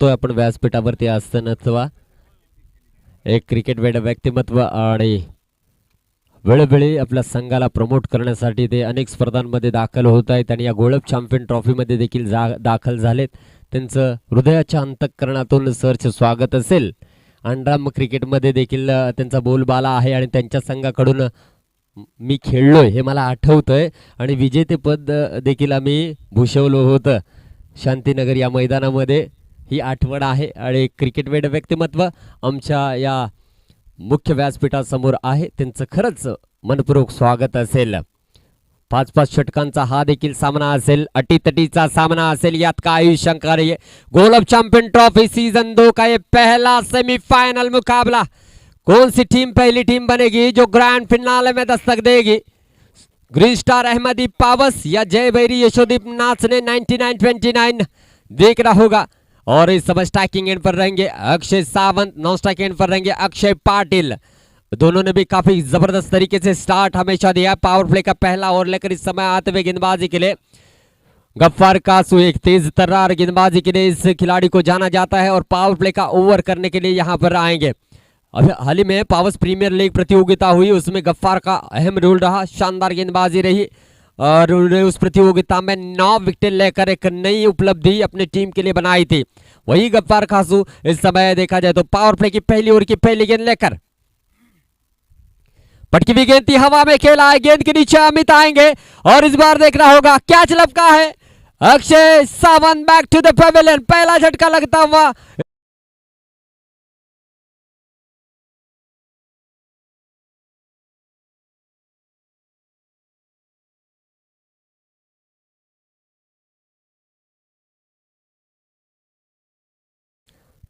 तो आपण व्यासपीठावरती असताना एक क्रिकेट व्यक्तिमत्व आणि वेळोवेळी आपल्या संघाला प्रमोट करण्यासाठी ते अनेक स्पर्धांमध्ये दाखल होत आहेत आणि या गोल्ड चॅम्पियन ट्रॉफीमध्ये देखील दाखल झालेत. त्यांचं हृदयाच्या अंतःकरणातून सरचे स्वागत असेल. अंडराम क्रिकेटमध्ये देखील त्यांचा बोलबाला आहे आणि त्यांच्या संघाकडून मी खेळलोय हे मला आठवतंय आणि विजेतेपद देखील आम्ही भूषवलं होतं शांतीनगर या मैदानामध्ये. ही आठवण आहे आणि क्रिकेट व्यक्तिमत्व आमच्या या मुख्य व्यासपीठासमोर आहे. त्यांचं खरंच मनपूर्वक स्वागत असेल. 5-5 षटकांचा हा देखील सामना असेल. अटीतटीचा सामना असेल. यात काही शंका नहीं है. गोल्ड चैंपियन ट्रॉफी सीजन 2 का ये पहला सेमीफाइनल मुकाबला. कौन सी टीम पहली टीम बनेगी जो ग्रैंड फिनाले में दस्तक देगी? ग्रीन स्टार अहमदी पावस या जय भैरी यशोदीप नाथ ने 99-29 देखना होगा. और इस समय स्ट्राइकिंग एंड पर रहेंगे Akshay Sawant, non striking and पर रहेंगे अक्षय पाटिल. दोनों ने भी काफी जबरदस्त तरीके से स्टार्ट हमेशा दिया. पावर प्ले का पहला ओवर लेकर इस समय आते हुए गेंदबाजी के लिए गफ्फार कासू, एक तेज तर्रार गेंदबाजी के लिए इस खिलाड़ी को जाना जाता है और पावर प्ले का ओवर करने के लिए यहाँ पर आएंगे. अभी हाल ही में पावर्स प्रीमियर लीग प्रतियोगिता हुई, उसमें गफ्फार का अहम रोल रहा. शानदार गेंदबाजी रही और उन्होंने उस प्रतियोगिता में 9 विकेट लेकर एक नई उपलब्धि अपनी टीम के लिए बनाई थी. वही गफ्फार कासू इस समय देखा जाए तो पावर प्ले की पहली ओवर की पहली गेंद लेकर पटकी हुई गेंद थी, हवा में खेला है. गेंद के नीचे अमित आएंगे और इस बार देखना होगा कैच लपका है. Akshay Sawant back to the pavilion. पहला झटका लगता हुआ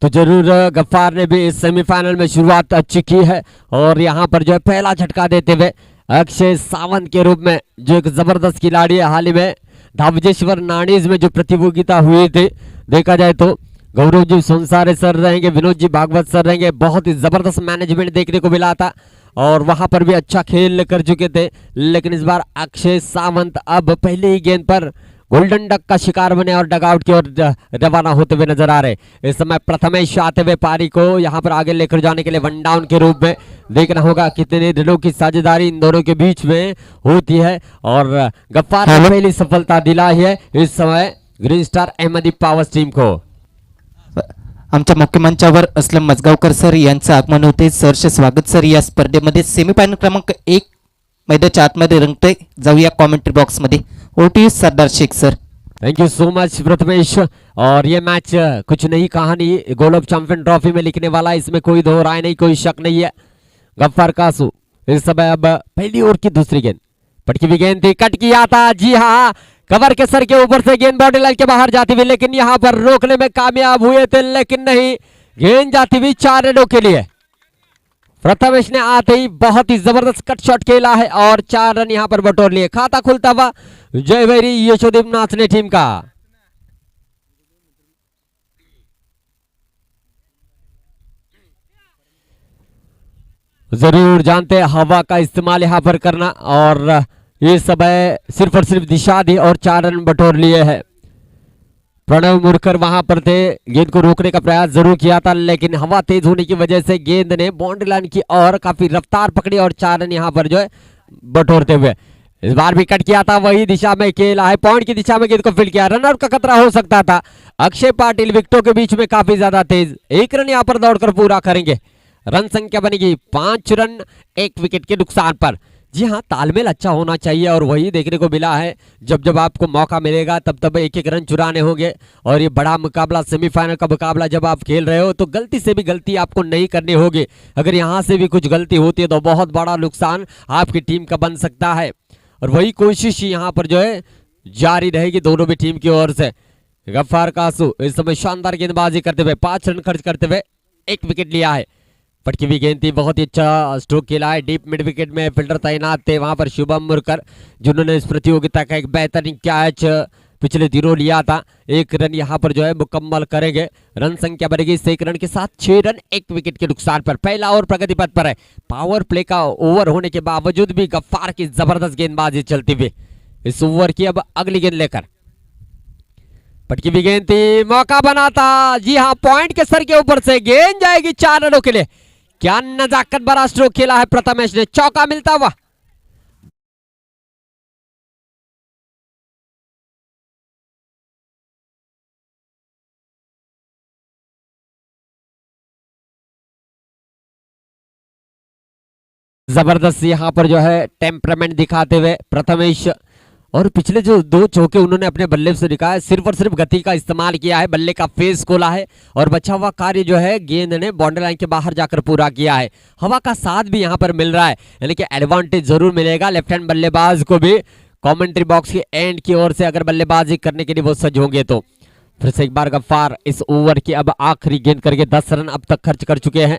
तो जरूर गफ्फार ने भी इस सेमीफाइनल में शुरुआत अच्छी की है और यहाँ पर जो है पहला झटका देते हुए अक्षय सावंत के रूप में जो एक जबरदस्त खिलाड़ी है. हाल ही में धावजेश्वर नाणीज में जो प्रतियोगिता हुई थी, देखा जाए तो गौरव जी संसारे सर रहेंगे, विनोद जी भागवत सर रहेंगे. बहुत ही जबरदस्त मैनेजमेंट देखने को मिला था और वहां पर भी अच्छा खेल कर चुके थे. लेकिन इस बार अक्षय सावंत अब पहली ही गेंद पर गोल्डन डक का शिकार बने और डगआउट की ओर रवाना होते हुए नजर आ रहे. इस समय प्रथमेश आते हुए पारी को यहां पर आगे लेकर जाने के लिए वन डाउन के रूप में देखना होगा कितने दिनों की साझेदारी इन दोनों के बीच में होती है. और गफ्फार ने पहली सफलता दिलाई है इस समय green star Ahmadi powers team को. आमच्या मुख्य मंचावर असलम मजगावकर सर यांचं आगमन होते. सरचे स्वागत सर. या स्पर्धेमध्ये सेमीफायनल क्रमांक 1 मैदानाच्या आतमध्ये रंगतोय. जाऊया कमेंट्री बॉक्स मध्ये. ओटी Sardar Shaikh sir. Thank you so much Prathamesh. और ये मैच कुछ नई कहानी गोल्ड चैंपियन ट्रॉफी में लिखने वाला है, इसमें कोई दो राय नहीं, कोई शक नहीं है. गफ्फार कासू इस समय अब पहली ओवर की दूसरी गेंद. पटकी हुई गेंद थी, कट किया था. जी हाँ, कवर के सर के ऊपर से गेंद बॉडी लाइन के बाहर जाती हुई, लेकिन यहां पर रोकने में कामयाब हुए थे. लेकिन नहीं, गेंद जाती हुई 4 रनों के लिए. प्रथमेश ने आते ही बहुत ही जबरदस्त कट शॉट खेला है और 4 रन यहां पर बटोर लिए. खाता खुलता हुआ जय भैरी यशोदीप नाथ ने टीम का. जरूर जानते हैं हवा का इस्तेमाल यहां पर करना और ये समय सिर्फ और सिर्फ दिशा दी और 4 रन बटोर लिए हैं. प्रणव मुरकर वहां पर थे, गेंद को रोकने का प्रयास जरूर किया था, लेकिन हवा तेज होने की वजह से गेंद ने बाउंड्री लाइन की और काफी रफ्तार पकड़ी और 4 रन यहां पर जो है बटोरते हुए. इस बार भी कट किया था, वही दिशा में खेला है, पॉइंट की दिशा में गेंद को फील्ड किया. रनआउट का खतरा हो सकता था. अक्षय पाटिल विकेटों के बीच में काफी ज्यादा तेज. 1 रन यहां पर दौड़कर पूरा करेंगे. रन संख्या बनेगी 5 रन 1 विकेट के नुकसान पर. जी हाँ, तालमेल अच्छा होना चाहिए और वही देखने को मिला है. जब जब आपको मौका मिलेगा तब तब एक एक रन चुराने होंगे. और ये बड़ा मुकाबला, सेमीफाइनल का मुकाबला जब आप खेल रहे हो तो गलती से भी गलती आपको नहीं करनी होगी. अगर यहाँ से भी कुछ गलती होती है तो बहुत बड़ा नुकसान आपकी टीम का बन सकता है. और वही कोशिश यहाँ पर जो है जारी रहेगी दोनों भी टीम की ओर से. गफ्फार कासू इस समय शानदार गेंदबाजी करते हुए 5 रन खर्च करते हुए 1 विकेट लिया है. पटकी हुई गेंद थी, बहुत ही अच्छा स्ट्रोक खेला है. डीप मिड विकेट में फील्डर तैनात थे वहां पर शुभम मुरकर, जिन्होंने इस प्रतियोगिता का एक बेहतरीन कैच पिछले दिनों लिया था. 1 रन यहां पर जो है मुकम्मल करेंगे. रन संख्या बढ़ेगी 1 रन के साथ 6 रन 1 विकेट के नुकसान पर. पहला ओवर प्रगति पथ पर है. पावर प्ले का ओवर होने के बावजूद भी गफ्फार की जबरदस्त गेंदबाजी चलती हुई. इस ओवर की अब अगली गेंद लेकर पटकी भी गेंद थी, मौका बनाता, जी हाँ पॉइंट के सर के ऊपर से गेंद जाएगी 4 रनों के लिए। क्या नजाकत भरा स्ट्रोक खेला है प्रथमेश ने, चौका मिलता हुआ। जबरदस्त यहाँ पर जो है टेम्परामेंट दिखाते हुए प्रथमेश, और पिछले जो 2 चौके उन्होंने अपने बल्ले से दिखाया है, सिर्फ और सिर्फ गति का इस्तेमाल किया है, बल्ले का फेस खोला है और बचा हुआ कार्य जो है गेंद ने बाउंड्री लाइन के बाहर जाकर पूरा किया है। हवा का साथ भी यहाँ पर मिल रहा है, यानी कि एडवांटेज जरूर मिलेगा लेफ्ट हैंड बल्लेबाज को भी। कमेंट्री बॉक्स के एंड की ओर से अगर बल्लेबाजी करने के लिए वो सज होंगे तो। फिर से एक बार गफ्फार इस ओवर की अब आखिरी गेंद करके 10 रन अब तक खर्च कर चुके हैं।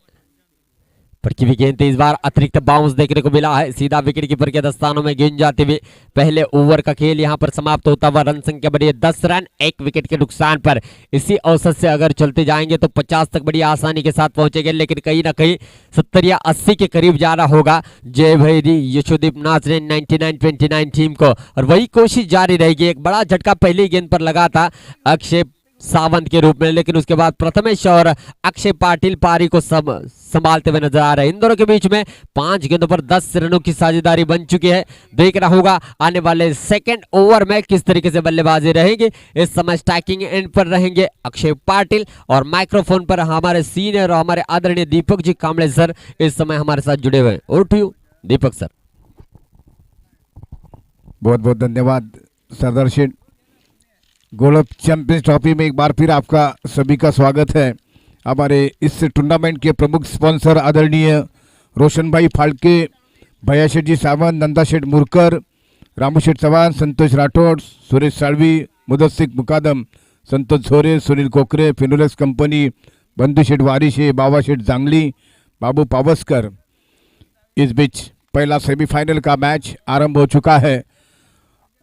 पटकी भी गेंद इस बार अतिरिक्त बाउंस देखने को मिला है, सीधा विकेट कीपर के दस्तानों में गेंद जाते हुए पहले ओवर का खेल यहां पर समाप्त होता हुआ। रन संख्या बढ़ी है 10 रन 1 विकेट के नुकसान पर। इसी औसत से अगर चलते जाएंगे तो 50 तक बड़ी आसानी के साथ पहुंचेंगे, लेकिन कहीं ना कहीं 70 या 80 के करीब जाना होगा जय भैरी यशोदीप नाथ ने 99-29 टीम को, और वही कोशिश जारी रहेगी। एक बड़ा झटका पहली गेंद पर लगा था अक्षय सावंत के रूप में, लेकिन उसके बाद प्रथमेश और अक्षय पाटिल पारी को संभालते हुए नजर आ रहे हैं। इन दोनों के बीच में 5 गेंदों पर 10 रनों की साझेदारी बन चुकी है। देखना होगा आने वाले सेकंड ओवर में किस तरीके से बल्लेबाजी रहेंगे। इस समय स्ट्राइकिंग एंड पर रहेंगे अक्षय पाटिल और माइक्रोफोन पर हमारे सीनियर और हमारे आदरणीय दीपक जी कांबळे सर इस समय हमारे साथ जुड़े हुए हैं। Over to you Deepak sir. बहुत बहुत धन्यवाद सरदर्शन। गोल्फ चैंपियंस ट्रॉफी में एक बार फिर आपका सभी का स्वागत है। हमारे इस टूर्नामेंट के प्रमुख स्पॉन्सर आदरणीय रोशन भाई फाल्के, भैया शेठ जी सावंत, नंदा शेठ मुरकर, रामू शेठ चव्हाण, संतोष राठौड़, सुरेश साळवी, मुदस्सिक मुकादम, संतोष झोरे, सुनील कोकरे, फिनोलेक्स कंपनी, बंधु शेठ वारिशे, बाबा शेठ जांगली, बाबू पावस्कर। इस बीच पहला सेमीफाइनल का मैच आरंभ हो चुका है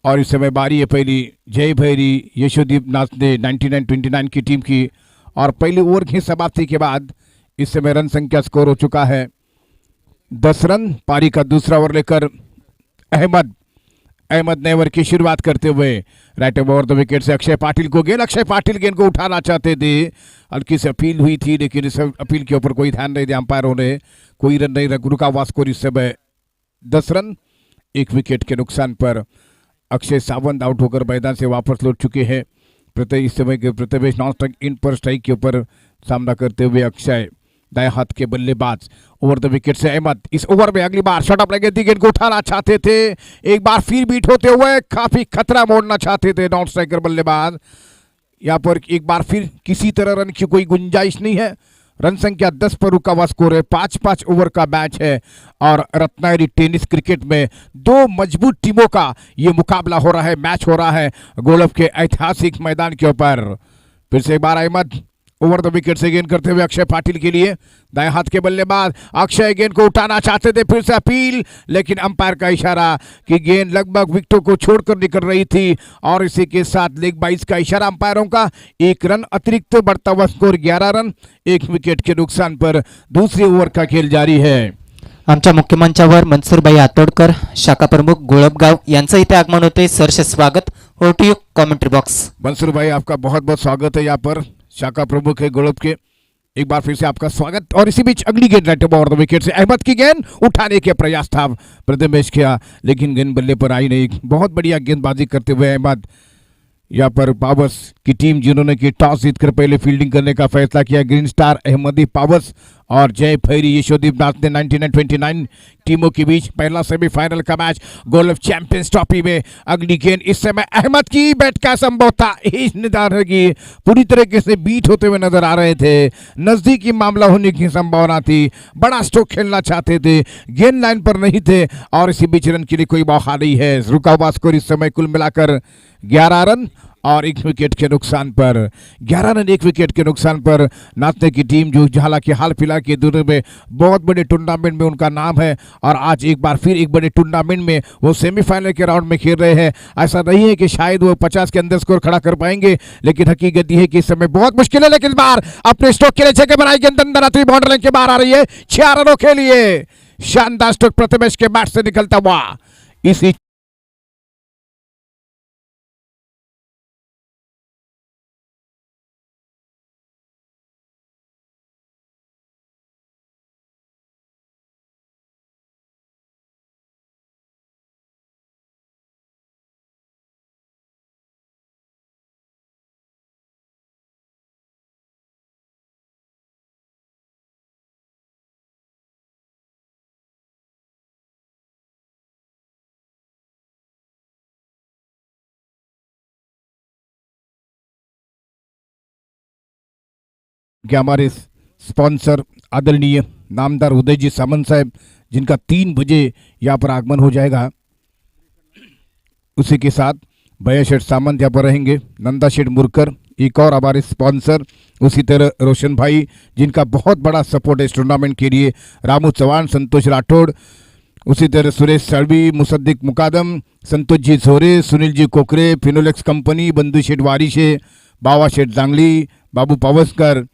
और इस समय बारी है पहली जय भैरी यशोदीप नाथ ने 99-29 की टीम की, और पहली ओवर की समाप्ति के बाद इस समय रन संख्या स्कोर हो चुका है 10 रन। पारी का दूसरा ओवर लेकर अहमद ने ओवर की शुरुआत करते हुए राइट ओवर द विकेट से अक्षय पाटिल को गेंद, अक्षय पाटिल गेंद को उठाना चाहते थे, हल्की से अपील हुई थी लेकिन इस अपील के ऊपर कोई ध्यान नहीं दिया अंपायरों ने, कोई रन नहीं रुका हुआ स्कोर इस समय 10 रन 1 विकेट के नुकसान पर। अक्षय सावंत आउट होकर मैदान से वापस लौट चुके हैं। इस समय के प्रथमेश नॉन स्ट्राइक इन पर स्ट्राइक के ऊपर सामना करते हुए अक्षय दाएं हाथ के बल्लेबाज। ओवर द विकेट से अहमद इस ओवर में अगली बार शॉट अप लगे थी, गेंद को उठाना चाहते थे, एक बार फिर बीट होते हुए काफी खतरा मोड़ना चाहते थे नॉन स्ट्राइकर बल्लेबाज। यहाँ पर एक बार फिर किसी तरह रन की कोई गुंजाइश नहीं है। रन संख्या 10 पर रुका हुआ स्कोर है। 5-5 ओवर का मैच है और रत्नागिरी टेनिस क्रिकेट में 2 मजबूत टीमों का ये मुकाबला हो रहा है, मैच हो रहा है गोल्फ के ऐतिहासिक मैदान के ऊपर। फिर से एक बार अहमद ओवर द विकेट से गेंद करते हुए अक्षय पाटिल के लिए, दाएं हाथ के बल्लेबाज अक्षय गेंद को उठाना चाहते थे, फिर से अपील, लेकिन अंपायर का इशारा कि गेंद लगभग विकेटों को छोड़कर निकल रही थी और इसी के साथ लेग बाइस का इशारा अंपायरों का। 1 रन अतिरिक्त, बढ़ता हुआ स्कोर 11 रन 1 विकेट के नुकसान पर। दूसरे ओवर का खेल जारी है। आमच्या मुख्य मंचावर मनसूरभाई आतोडकर, शाखा प्रमुख गोळपगाव यांचं इथे आगमन होते। सरसे स्वागत। Over to you commentary box. Mansoor भाई आपका बहुत बहुत स्वागत है यहाँ पर, शाखा प्रमुख है गोल्फ के, एक बार फिर से आपका स्वागत। और इसी बीच अगली गेंद राइट ओवर द विकेट से अहमद की गेंद उठाने के प्रयास था प्रथमेश किया, लेकिन गेंद बल्ले पर आई नहीं। बहुत बढ़िया गेंदबाजी करते हुए अहमद, यहाँ पर पावस की टीम जिन्होंने कि टॉस जीतकर पहले फील्डिंग करने का फैसला किया, ग्रीन स्टार अहमदी पावस और जय भैरी यशोदीप नाथ ने 99-29 टीमों के बीच पहला सेमीफाइनल का मैच गोल्फ चैंपियंस ट्रॉफी में। अगली गेंद इस समय अहमद की बैट का संभव था, इस निदान की पूरी तरीके से बीट होते हुए नजर आ रहे थे, नजदीकी मामला होने की संभावना थी, बड़ा स्ट्रोक खेलना चाहते थे, गेंद लाइन पर नहीं थे और इसी बीच रन के लिए कोई मौका नहीं है। रुका हुआ स्कोर इस समय कुल मिलाकर 11 रन और 1 विकेट के नुकसान पर। 11 रन 1 विकेट के नुकसान पर नाथने की टीम, जो हालांकि हाल फिलहाल के दिनों में बहुत बड़े टूर्नामेंट में उनका नाम है और आज एक बार फिर एक बड़े टूर्नामेंट में वो सेमीफाइनल के राउंड में खेल रहे हैं। ऐसा नहीं है कि शायद वो 50 के अंदर स्कोर खड़ा कर पाएंगे, लेकिन हकीकत यह है कि इस समय बहुत मुश्किल है। लेकिन इस बार अपने स्ट्रोक के लिए जगह बनाई, गेंद अंदर आती बाउंड्री लाइन के बाहर आ रही है 6 रनों के लिए। शानदार स्ट्रोक प्रथमेश के बैट से निकलता हुआ इसी कि हमारे स्पॉन्सर आदरणीय नामदार उदय जी सामंत साहब, जिनका 3 बजे यहाँ पर आगमन हो जाएगा। उसी के साथ भैया शेठ सामंत यहाँ पर रहेंगे, नंदा शेठ मुरकर एक और हमारे स्पॉन्सर, उसी तरह रोशन भाई जिनका बहुत बड़ा सपोर्ट है इस टूर्नामेंट के लिए, रामू चौहान, संतोष राठौड़, उसी तरह सुरेश सड़वी, मुसद्दिक मुकादम, संतोष जी सोरे, सुनील जी कोकरे, फिनोलेक्स कंपनी, बंधु शेठ वारिशे, बाबा शेठ जांगली, बाबू पावस्कर,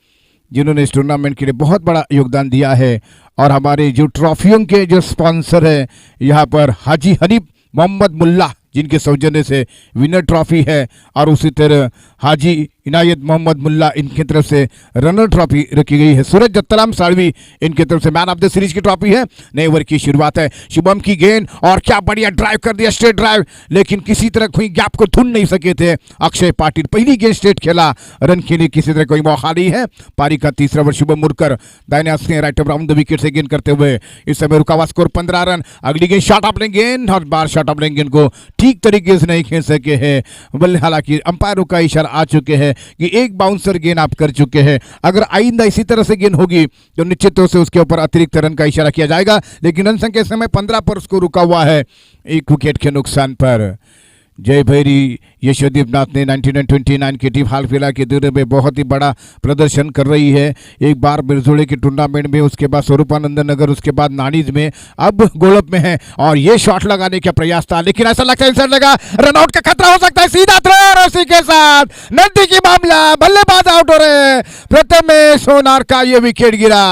जिन्होंने इस टूर्नामेंट के लिए बहुत बड़ा योगदान दिया है। और हमारे जो ट्रॉफियों के जो स्पॉन्सर है यहाँ पर हाजी हनीफ मोहम्मद मुल्ला, जिनके सौजन्य से विनर ट्रॉफी है, और उसी तरह हाजी इनायत मोहम्मद मुल्ला, इनकी तरफ से रनर ट्रॉफी रखी गई है। सूरज दत्तराम साड़वी, इनकी तरफ से मैन ऑफ द सीरीज की ट्रॉफी है। नए ओवर की शुरुआत है, शुभम की गेंद, और क्या बढ़िया ड्राइव कर दिया, स्ट्रेट ड्राइव, लेकिन किसी तरह कोई गैप को ढूंढ नहीं सके थे अक्षय पाटिल। पहली गेंद स्ट्रेट खेला, रन के लिए किसी तरह कोई मौका नहीं है। पारी का तीसरा ओवर, शुभम मुरकर दाहिने हाथ से राइट अराउंड द विकेट से गेंद करते हुए इस समय रुका हुआ स्कोर 15 रन। अगली गेंद शॉर्ट ऑफ लेंथ गेंद, और बार शॉर्ट ऑफ लेंथ गेंद को ठीक तरीके से नहीं खेल सके हैं, बल्कि हालांकि अंपायरों का इशारा आ चुके हैं कि एक बाउंसर गेंद आप कर चुके हैं, अगर आइंदा इसी तरह से गेंद होगी तो निश्चित तौर से उसके ऊपर अतिरिक्त रन का इशारा किया जाएगा। लेकिन रन संख्या इस समय 15 पर उसको रुका हुआ है, एक विकेट के नुकसान पर। जय भैरी यशोदीप नाथ ने 1929 की टीम हाल फिलहाल के दौरे में बहुत ही बड़ा प्रदर्शन कर रही है। एक बार बिरजोड़े के टूर्नामेंट में, उसके बाद स्वरूपानंद नगर, उसके बाद नानीज में, अब गोलप में है। और ये शॉट लगाने का प्रयास था, लेकिन ऐसा लगता है इंसर्ट लगा, रनआउट का खतरा हो सकता है, सीधा थ्रो, और उसी के साथ नजदीकी मामला, बल्लेबाज आउट हो रहे हैं। प्रथमेश सोनार का ये विकेट गिरा।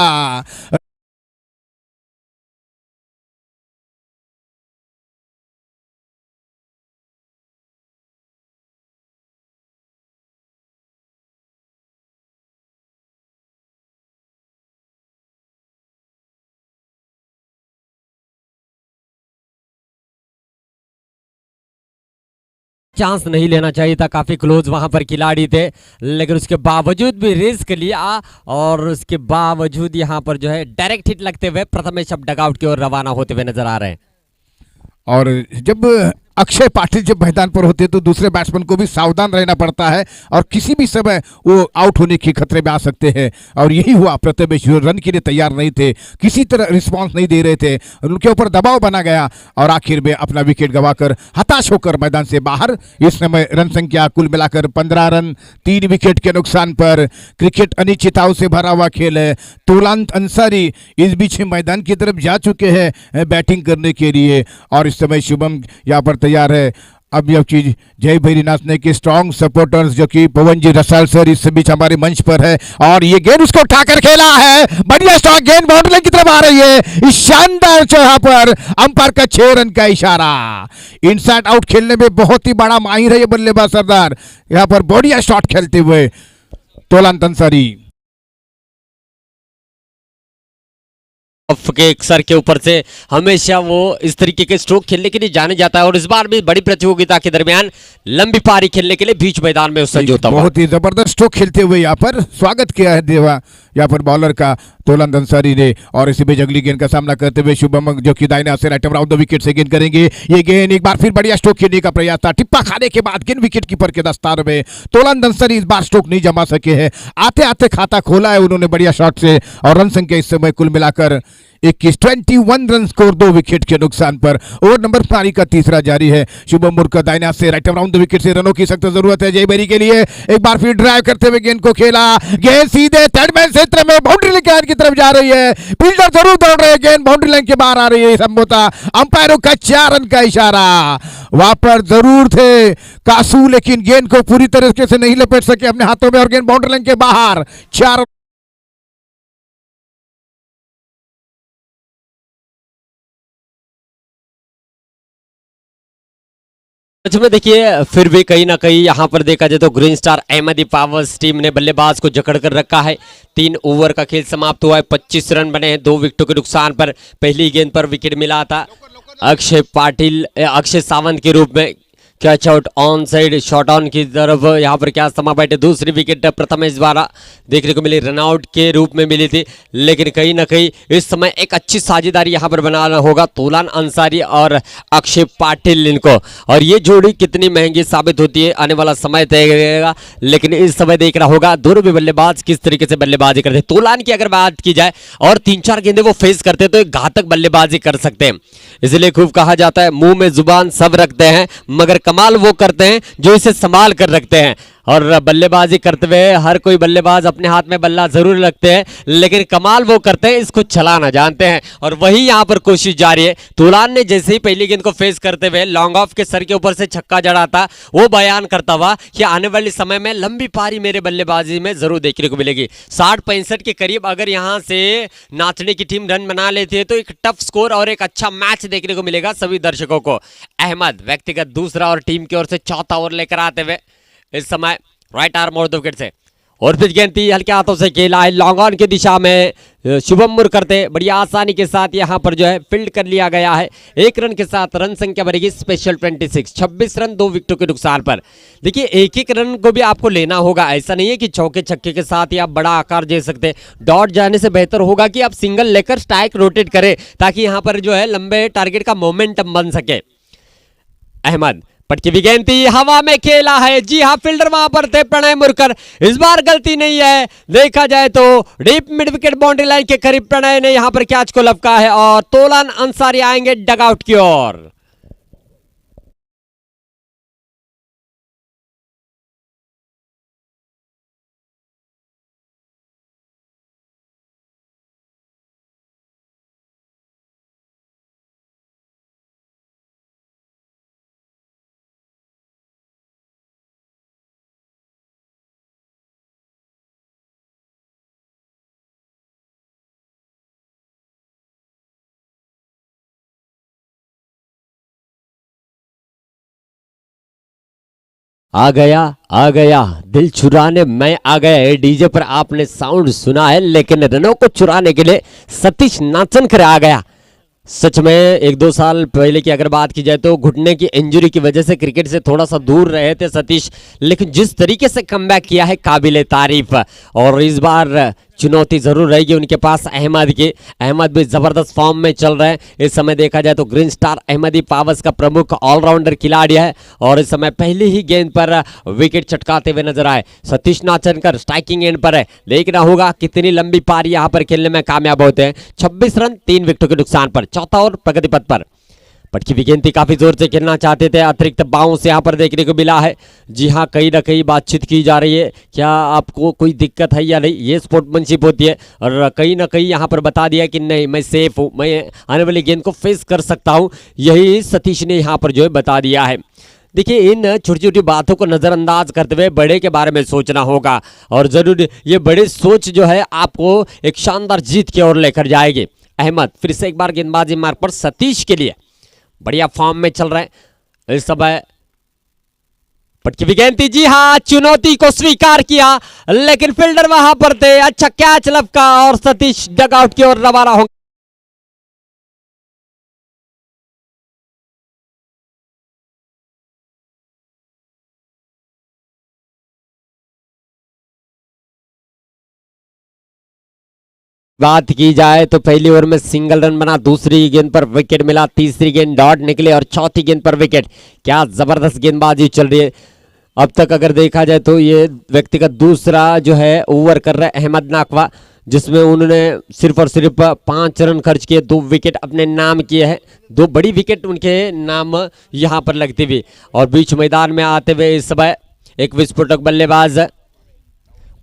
चांस नहीं लेना चाहिए था, काफी क्लोज वहां पर खिलाड़ी थे, लेकिन उसके बावजूद भी रिस्क लिया, और उसके बावजूद यहां पर जो है डायरेक्ट हिट लगते हुए प्रथमेश अब डगआउट की ओर रवाना होते हुए नजर आ रहे हैं। और जब अक्षय पाटिल जब मैदान पर होते तो दूसरे बैट्समैन को भी सावधान रहना पड़ता है, और किसी भी समय वो आउट होने के खतरे में आ सकते हैं। और यही हुआ, प्रथमेश रन के लिए तैयार नहीं थे, किसी तरह रिस्पांस नहीं दे रहे थे, उनके ऊपर दबाव बना गया, और आखिर में अपना विकेट गंवाकर हताश होकर मैदान से बाहर। इस समय रन संख्या कुल मिलाकर 15 रन, 3 विकेट के नुकसान पर। क्रिकेट अनिश्चितताओं से भरा हुआ खेल है। तुलांत अंसारी इस बीच मैदान की तरफ जा चुके हैं बैटिंग करने के लिए, और इस समय शुभम यहाँ पर तैयार है। अब यह चीज जय भैरीनाथ ने के स्ट्रॉन्ग सपोर्टर्स जो कि पवन जी रसाल सर इस बीच हमारे मंच पर है, और ये गेंद उसको उठाकर खेला है, बढ़िया स्ट्रॉन्ग गेंद बाउंड्री की तरफ आ रही है। इस शानदार जगह पर अंपायर का 6 रन का इशारा। इनसाइड आउट खेलने में बहुत ही बड़ा माहिर है ये बल्लेबाज सरदार, यहाँ पर बढ़िया शॉट खेलते हुए तुलांत अंसारी। के सर के ऊपर से हमेशा वो इस तरीके के स्ट्रोक खेलने के लिए जाने जाता है, और इस बार भी बड़ी प्रतियोगिता के दरमियान लंबी पारी खेलने के लिए बीच मैदान में उससे जोता बहुत ही जबरदस्त स्ट्रोक खेलते हुए यहाँ पर स्वागत किया है देवा यहाँ पर बॉलर का तुलांत अंसारी ने। और इसी बीच अगली गेंद का सामना करते हुए शुभम जो कि दाहिने हाथ से राइट अराउंड द विकेट से गेंद करेंगे। ये गेंद एक बार फिर बढ़िया स्ट्रोक खेलने का प्रयास था, टिप्पा खाने के बाद गेंद विकेट कीपर के दस्तार में। तुलांत अंसारी इस बार स्ट्रोक नहीं जमा सके हैं, आते आते खाता खोला है उन्होंने बढ़िया शॉट से, और रन संख्या इस समय कुल मिलाकर 21 रन स्कोर, 2 विकेट के नुकसान पर। ओवर नंबर पारी का तीसरा जारी है। शुभम मुरकर दाहिने हाथ से राइट अराउंड द विकेट से रनों की सख्त जरूरत है जय बेरी के लिए। एक बार फिर ड्राइव करते हुए गेंद को खेला, गेंद सीधे थर्ड मैन क्षेत्र में बाउंड्री लाइन की तरफ जा रही है, फील्डर जरूर दौड़ रहे हैं, गेंद बाउंड्री लाइन के बाहर आ रही है। संभवतः अंपायरों का 4 रन का इशारा। वहां पर जरूर थे कासू, लेकिन गेंद को पूरी तरीके से नहीं लपेट सके अपने हाथों में, और गेंद बाउंड्री लाइन के बाहर। 4 में देखिए, फिर भी कहीं ना कहीं यहाँ पर देखा जाए तो green star Ahmadi powers team ने बल्लेबाज को जकड़ कर रखा है। 3 ओवर का खेल समाप्त हुआ है, 25 रन बने हैं 2 विकेटों के नुकसान पर। पहली गेंद पर विकेट मिला था अक्षय सावंत के रूप में, catch out on side shot on की तरफ यहाँ पर क्या समा बैठे। दूसरी विकेट प्रथमेश द्वारा देखने को मिली, रनआउट के रूप में मिली थी, लेकिन कहीं ना कहीं इस समय एक अच्छी साझेदारी यहाँ पर बनाना होगा तूलान अंसारी और अक्षय पाटिल इनको। और ये जोड़ी कितनी महंगी साबित होती है आने वाला समय तय करेगा, लेकिन इस समय देखना होगा दोनों भी बल्लेबाज किस तरीके से बल्लेबाजी करते हैं। तूलान की अगर बात की जाए और 3-4 गेंदे वो फेस करते तो एक घातक बल्लेबाजी कर सकते हैं। इसलिए खूब कहा जाता है मुंह में जुबान सब रखते हैं, मगर कमाल वो करते हैं जो इसे संभाल कर रखते हैं। और बल्लेबाजी करते हुए हर कोई बल्लेबाज अपने हाथ में बल्ला जरूर रखते हैं, लेकिन कमाल वो करते हैं इसको चलाना जानते हैं। और वही यहां पर कोशिश जारी है। तूलान ने जैसे ही पहली गेंद को फेस करते हुए लॉन्ग ऑफ के सर के ऊपर से छक्का जड़ा था, वो बयान करता हुआ कि आने वाले समय में लंबी पारी मेरे बल्लेबाजी में जरूर देखने को मिलेगी। 60-65 के करीब अगर यहां से नाचने की टीम रन बना लेती है तो एक टफ स्कोर और एक अच्छा मैच देखने को मिलेगा सभी दर्शकों को। अहमद व्यक्तिगत दूसरा और टीम की ओर से चौथा ओवर लेकर आते हुए इस समय राइट आर्म और 2 विकेट से, और पिच गेंद थी हल्के हाथों से खेला है लॉन्ग ऑन की दिशा में। शुभम मुर करते बड़ी आसानी के साथ यहां पर जो है फील्ड कर लिया गया है। 1 रन के साथ रन संख्या बढ़ेगी स्पेशल 26, 26 रन 2 विकेटों के नुकसान पर। देखिए एक रन को भी आपको लेना होगा, ऐसा नहीं है कि चौके छक्के के साथ ही आप बड़ा आकार दे सकते। डॉट जाने से बेहतर होगा कि आप सिंगल लेकर स्ट्राइक रोटेट करें ताकि यहां पर जो है लंबे टारगेट का मोमेंटम बन सके। अहमद पटकी भी गेंद थी, हवा में खेला है। जी हाँ, फील्डर वहां पर थे प्रणय मुरकर। इस बार गलती नहीं है, देखा जाए तो deep mid wicket boundary line के करीब प्रणय ने यहां पर कैच को लपका है और तूलान अंसारी आएंगे डगआउट की ओर। आ गया दिल चुराने मैं आ गया। ये डीजे पर आपने साउंड सुना है, लेकिन रनों को चुराने के लिए सतीश नाचनकर आ गया। सच में 1-2 साल पहले की अगर बात की जाए तो घुटने की इंजरी की वजह से क्रिकेट से थोड़ा सा दूर रहे थे सतीश, लेकिन जिस तरीके से कमबैक किया है काबिले तारीफ। और इस बार चुनौती जरूर रहेगी उनके पास अहमद की। अहमद भी जबरदस्त फॉर्म में चल रहे हैं। इस समय देखा जाए तो ग्रीन स्टार अहमदी पावर्स का प्रमुख ऑलराउंडर खिलाड़ी है और इस समय पहली ही गेंद पर विकेट चटकाते हुए नजर आए। सतीश नाचनकर स्ट्राइकिंग एंड पर है, देखना होगा कितनी लंबी पारी यहां पर खेलने में कामयाब होते हैं। 26 रन 3 विकेटों के नुकसान पर, चौथा ओवर प्रगति पथ पर। पटकी भी गेंद थी, काफी जोर से खेलना चाहते थे, अतिरिक्त बाउंस यहां पर देखने को मिला है। जी हां, कहीं ना कहीं बातचीत की जा रही है, क्या आपको कोई दिक्कत है या नहीं, ये स्पोर्ट्समैनशिप होती है। और कहीं ना कहीं यहां पर बता दिया कि नहीं मैं सेफ हूं, मैं आने वाली गेंद को फेस कर सकता हूं, यही सतीश ने यहां पर जो है बता दिया है। देखिए इन छोटी छोटी बातों को नज़रअंदाज करते हुए बड़े के बारे में सोचना होगा और जरूर ये बड़ी सोच जो है आपको एक शानदार जीत की ओर लेकर जाएगी। अहमद फिर से एक बार गेंदबाजी मार्ग पर सतीश के लिए बढ़िया फॉर्म में चल रहे हैं इस समय। पटकी भी गेंद थी, जी हाँ, चुनौती को स्वीकार किया, लेकिन फील्डर वहां पर थे, अच्छा कैच लपका और सतीश डगआउट की ओर रवाना होंगे। बात की जाए तो पहली ओवर में सिंगल रन बना, दूसरी गेंद पर विकेट मिला, तीसरी गेंद डॉट निकले और चौथी गेंद पर विकेट। क्या जबरदस्त गेंदबाजी चल रही है अब तक। अगर देखा जाए तो ये व्यक्तिगत दूसरा जो है ओवर कर रहा है अहमद नाकवा, जिसमें उन्होंने सिर्फ और सिर्फ 5 रन खर्च किए, 2 विकेट अपने नाम किए हैं, 2 बड़ी विकेट उनके नाम यहां पर लगती हुई। और बीच मैदान में आते हुए इस समय एक विस्फोटक बल्लेबाज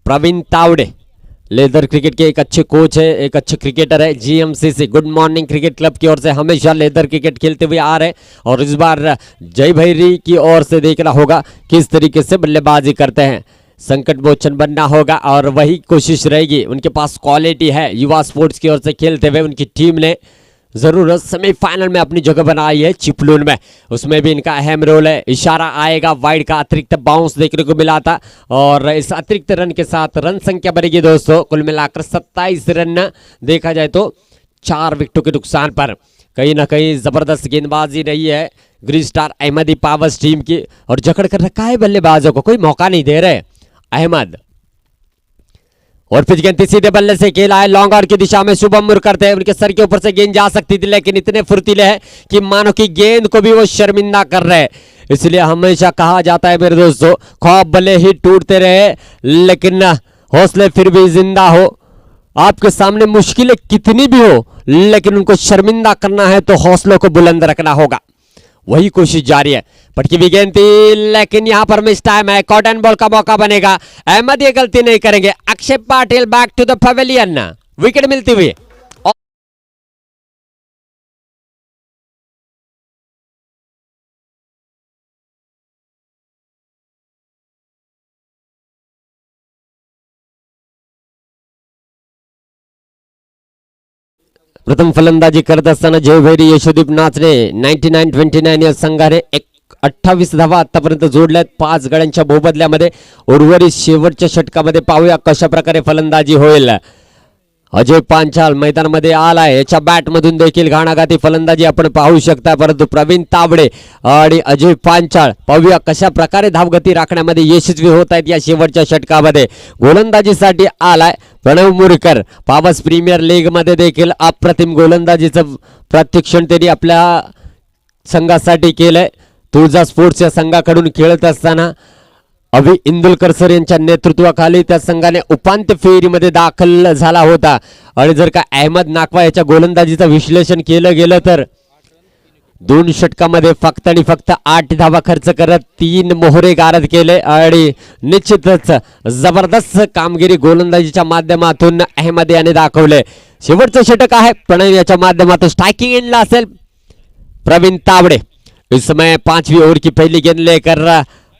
प्रवीण तावड़े, लेदर क्रिकेट के एक अच्छे कोच है, एक अच्छे क्रिकेटर है। जीएमसीसी गुड मॉर्निंग क्रिकेट क्लब की ओर से हमेशा लेदर क्रिकेट खेलते हुए आ रहे और इस बार जय भैरी की ओर से देखना होगा किस तरीके से बल्लेबाजी करते हैं। संकट मोचन बनना होगा और वही कोशिश रहेगी, उनके पास क्वालिटी है। युवा स्पोर्ट्स की ओर से खेलते हुए उनकी टीम ने जरूर सेमीफाइनल में अपनी जगह बनाई है चिपलून में, उसमें भी इनका अहम रोल है। इशारा आएगा वाइड का, अतिरिक्त बाउंस देखने को मिला था और इस अतिरिक्त रन के साथ रन संख्या बढ़ेगी दोस्तों, कुल मिलाकर 27 रन देखा जाए तो 4 विकेटों के नुकसान पर। कहीं ना कहीं जबरदस्त गेंदबाजी रही है green star Ahmadi powers team की, और जकड़ कर रखा है बल्लेबाजों को, कोई मौका नहीं दे रहे अहमद। और पिच गेंद सीधे बल्ले से खेला है लॉन्ग आउट की दिशा में, शुभम मुर करते हैं, उनके सर के ऊपर से गेंद जा सकती थी लेकिन इतने फुर्तीले हैं कि मानो कि गेंद को भी वो शर्मिंदा कर रहे हैं। इसलिए हमेशा कहा जाता है मेरे दोस्तों, ख्वाब भले ही टूटते रहे लेकिन हौसले फिर भी जिंदा हो। आपके सामने मुश्किलें कितनी भी हो लेकिन उनको शर्मिंदा करना है तो हौसलों को बुलंद रखना होगा, वही कोशिश जारी है। पटकी भी गेंद थी लेकिन यहां पर मिस टाइम है, कॉटन बॉल का मौका बनेगा। अहमद ये गलती नहीं करेंगे। Akshay Patil back to the pavilion, wicket मिलती हुई। प्रथम फलंदाजी करत असताना जयभैरी यशोदीप नाचणे 99-29 या संघाने 28 धावा आतापर्यंत जोडल्यात 5 गड्यांच्या भोबदल्यामध्ये। उर्वरित शेवटच्या षटकामध्ये पाहूया कशा प्रकारे फलंदाजी होईल। अजय पांचाल मैदानामध्ये आलाय, याच्या बॅट मधून देखील घाणाघाती फलंदाजी आपण पाहू शकता, परंतु प्रवीण तावडे आणि अजय पांचाळ पाहूया कशा प्रकारे धावगती राखण्यामध्ये यशस्वी होत आहेत या शेवटच्या षटकामध्ये। गोलंदाजीसाठी आलाय प्रणव मुरकर, पावस प्रीमियर लीग मध्ये देखील अप्रतिम गोलंदाजीचं प्रशिक्षण त्यांनी आपल्या संघासाठी केलंय। तुळजा स्पोर्ट्स या संघाकडून खेळत असताना अभि इंदुलकर सर यांच्या नेतृत्वाखाली त्या संघाने उपांत्य फेरीमध्ये दाखल झाला होता। आणि जर का अहमद नाकवा याच्या गोलंदाजीचं विश्लेषण केलं गेलं तर 2 षटकामध्ये फक्त आणि फक्त 8 धावा खर्च करत 3 मोहरे गारद केले आणि निश्चितच जबरदस्त कामगिरी गोलंदाजीच्या माध्यमातून अहमद याने दाखवले। शेवटचं षटक आहे, प्रणव याच्या माध्यमातून स्ट्राइकिंग एंडला असेल प्रवीण तावड़े। इस समय 5वीं ओवर की पहली गेंद लेकर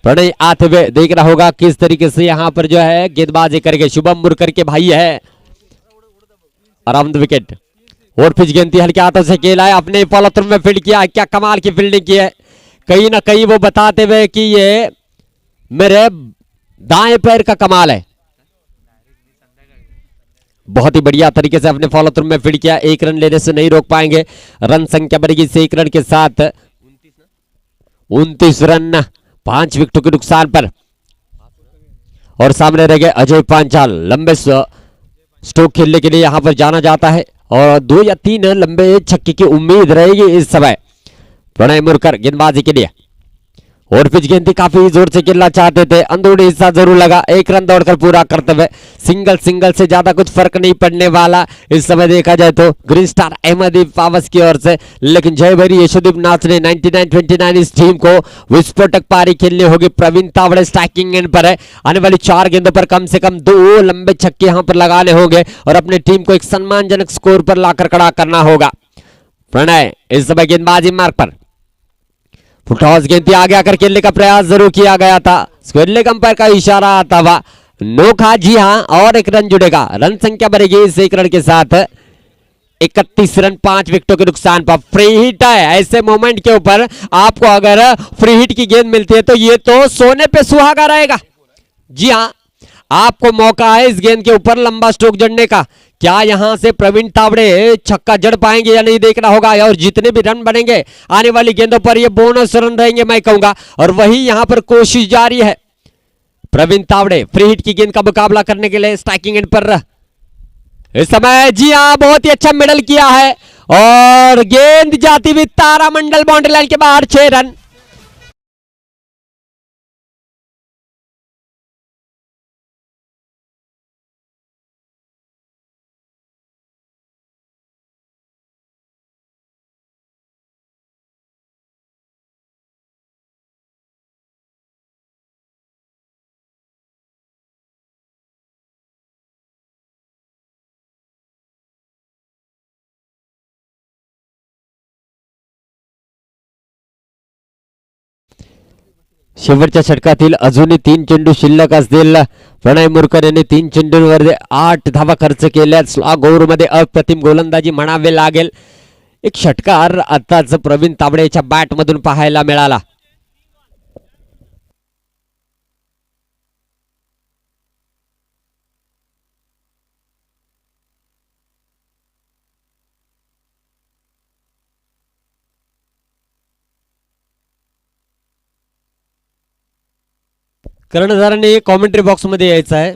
प्रणय आते हुए देख रहा होगा किस तरीके से यहाँ पर जो है गेंदबाजी करके शुभम मुरकर के भाई है अराउंड विकेट। और पिच गेंद थी हल्के हाथों से खेला है, अपने फॉलो थ्रू में फील्ड किया, क्या कमाल की फील्डिंग की है। कहीं ना कहीं वो बताते हुए कि ये मेरे दाएं पैर का कमाल है। बहुत ही बढ़िया तरीके से अपने फॉलो थ्रू में फील्ड किया, 1 रन लेने से नहीं रोक पाएंगे। रन संख्या बढ़ेगी से 1 रन के साथ 29 रन 5 विकेटों के नुकसान पर। और सामने रह गए अजय पांचाल, लंबे स्ट्रोक खेलने के लिए यहां पर जाना जाता है और 2 या 3 लंबे छक्के की उम्मीद रहेगी इस समय प्रणय मुरकर गेंदबाजी के लिए। और पिच गेंद काफी जोर से खेलना चाहते थे, अंदरूनी हिस्सा जरूर लगा, 1 रन दौड़कर पूरा करते हुए सिंगल से ज्यादा कुछ फर्क नहीं पड़ने वाला इस समय देखा जाए तो ग्रीन स्टार अहमदी पावस की ओर से। लेकिन जयभैरी यशोदीप नाथ ने 99-29 इस टीम को विस्फोटक पारी खेलनी होगी। प्रवीण तावड़े स्ट्राइकिंग एंड पर है, आने वाली 4 गेंदों पर कम से कम 2 लंबे छक्के यहां पर लगाने होंगे और अपनी टीम को एक सम्मानजनक स्कोर पर लाकर खड़ा करना होगा। प्रणय इस समय गेंदबाजी मार्ग पर, टॉस गेंद आगे आकर खेलने का प्रयास जरूर किया गया था, स्क्वायर लेग अंपायर का इशारा आता हुआ नो खा, जी हां, और 1 रन जुड़ेगा। रन संख्या बढ़ेगी इस 1 रन के साथ 31 रन 5 विकेटों के नुकसान पर। फ्री हिट है, ऐसे मोमेंट के ऊपर आपको अगर फ्री हिट की गेंद मिलती है तो ये तो सोने पे सुहागा रहेगा। जी हां, आपको मौका है इस गेंद के ऊपर लंबा स्ट्रोक जड़ने का। क्या यहां से प्रवीण तावड़े छक्का जड़ पाएंगे या नहीं देखना होगा, और जितने भी रन बनेंगे आने वाली गेंदों पर ये बोनस रन रहेंगे मैं कहूंगा। और वही यहां पर कोशिश जारी है प्रवीण तावड़े फ्री हिट की गेंद का मुकाबला करने के लिए स्ट्राइकिंग एंड पर इस समय। जी हां, बहुत ही अच्छा मिडल किया है और गेंद जाती हुई तारामंडल बाउंड्री लाइन के बाहर, 6 रन। शेवटच्या षटकातील अजूनही 3 चेंडू शिल्लक असतील। प्रणय मुरकर यांनी 3 चेंडूंवर 8 धावा खर्च केल्या। स्लॉग ओव्हर मध्ये अप्रतिम गोलंदाजी म्हणावे लागेल। एक षटकार आताच प्रवीण तावडेच्या बॅट मधून पाहायला मिळाला। कर्णधारांनी कॉमेंट्री बॉक्स मध्ये यायचं आहे.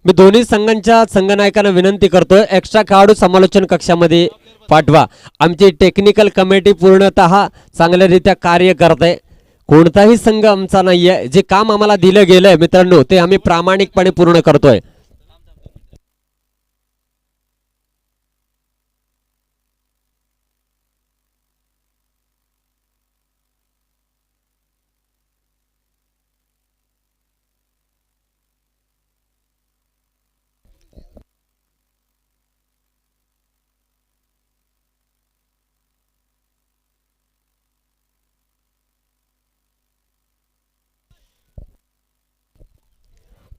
मी दोन्ही संघांच्या संघनायकांना विनंती करतोय एक्स्ट्रा खेळाडू समालोचन कक्षामध्ये पाठवा. आमची टेक्निकल कमिटी पूर्णतः चांगल्यारीत्या कार्य करते. कोणताही संघ आमचा नाहीये. जे काम आम्हाला दिलं गेलंय मित्रांनो ते आम्ही प्रामाणिकपणे पूर्ण करतोय.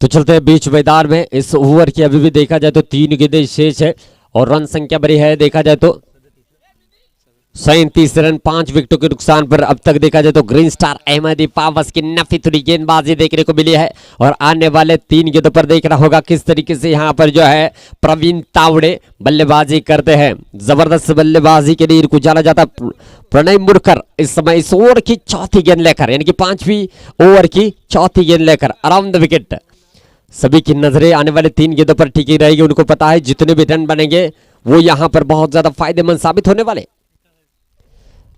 तो चलते हैं बीच मैदान में. इस ओवर की अभी भी देखा जाए तो 3 गेंदें शेष है और रन संख्या बड़ी है. देखा जाए तो 37 रन 5 विकेटों के नुकसान पर अब तक देखा जाए तो ग्रीन स्टार अहमदी पावस की नफी थोड़ी गेंदबाजी देखने को मिली है. और आने वाले 3 गेंदों पर देखना होगा किस तरीके से यहाँ पर जो है प्रवीण तावड़े बल्लेबाजी करते हैं. जबरदस्त बल्लेबाजी के लिए उजाला जाता प्रणय मुरकर इस समय इस ओवर की चौथी गेंद लेकर यानी कि 5वीं ओवर की चौथी गेंद लेकर अराउंड द विकेट. सभी की नजरें आने वाले 3 गेंदों पर टिकी रहेगी. उनको पता है जितने भी रन बनेंगे वो यहां पर बहुत ज्यादा फायदेमंद साबित होने वाले.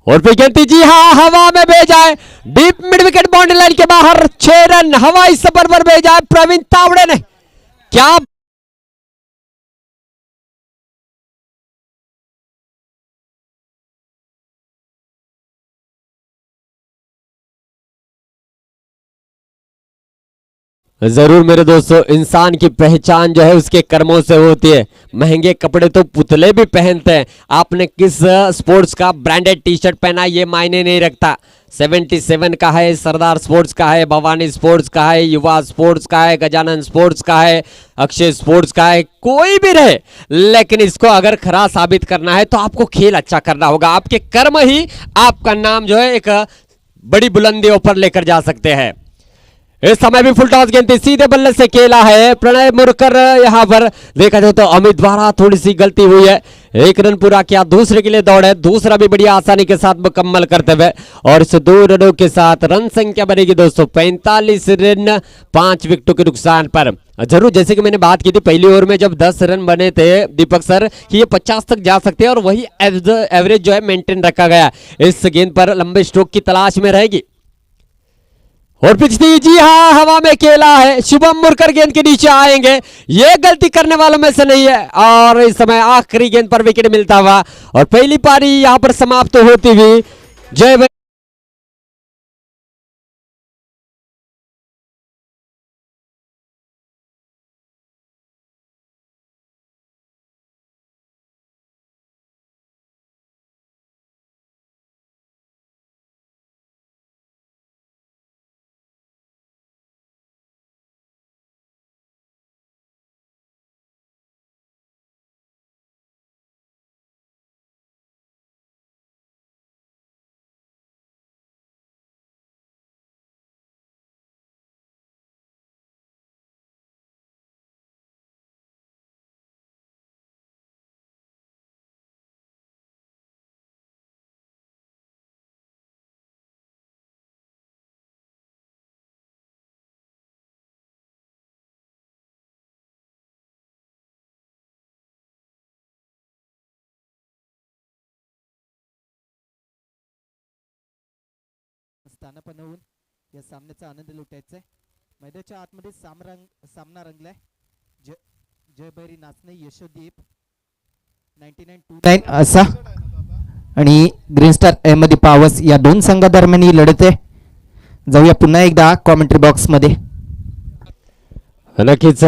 और फिर गेंद जी हाँ हवा में भेजा है deep mid wicket boundary line के बाहर. 6 रन हवाई सफर पर भेजा है प्रवीण तावड़े ने. क्या जरूर मेरे दोस्तों इंसान की पहचान जो है उसके कर्मों से होती है. महंगे कपड़े तो पुतले भी पहनते हैं. आपने किस स्पोर्ट्स का ब्रांडेड टी शर्ट पहना ये मायने नहीं रखता. 77 का है, सरदार स्पोर्ट्स का है, भवानी स्पोर्ट्स का है, युवा स्पोर्ट्स का है, गजानन स्पोर्ट्स का है, अक्षय स्पोर्ट्स का है, कोई भी रहे लेकिन इसको अगर खरा साबित करना है तो आपको खेल अच्छा करना होगा. आपके कर्म ही आपका नाम जो है एक बड़ी बुलंदियों पर लेकर जा सकते हैं. इस समय भी फुल टॉस गेंद सीधे बल्ले से खेला है प्रणय मुरकर. यहां पर देखा जाए तो अमित द्वारा थोड़ी सी गलती हुई है. 1 रन पूरा किया, दूसरे के लिए दौड़े, दूसरा भी बड़ी आसानी के साथ मुकम्मल करते हुए और इस 2 रनों के साथ रन संख्या बनेगी दोस्तों 45 रन 5 विकेटों के नुकसान पर. जरूर जैसे कि मैंने बात की थी पहली ओवर में जब 10 रन बने थे दीपक सर कि ये 50 तक जा सकते हैं और वही एवरेज जो है मेंटेन रखा गया. इस गेंद पर लंबे स्ट्रोक की तलाश में रहेगी. और पिछली जी हाँ हवा में खेला है. शुभम मुरकर गेंद के नीचे आएंगे. ये गलती करने वालों में से नहीं है और इस समय आखिरी गेंद पर विकेट मिलता हुआ और पहली पारी यहां पर समाप्त होती हुई. जय भाई स्थान बनवून या सामन्याचा आनंद लुटायचा आहे. मैदानाच्या आतमध्ये सामना रंगलाय. जयभैरी नाचणे यशोदीप 9929 असा आणि ग्रीन स्टार अहमदी पावस या 2 संघादरम्यान ही लढत आहे. जाऊया पुन्हा एकदा कॉमेंट्री बॉक्स मध्ये. नक्कीच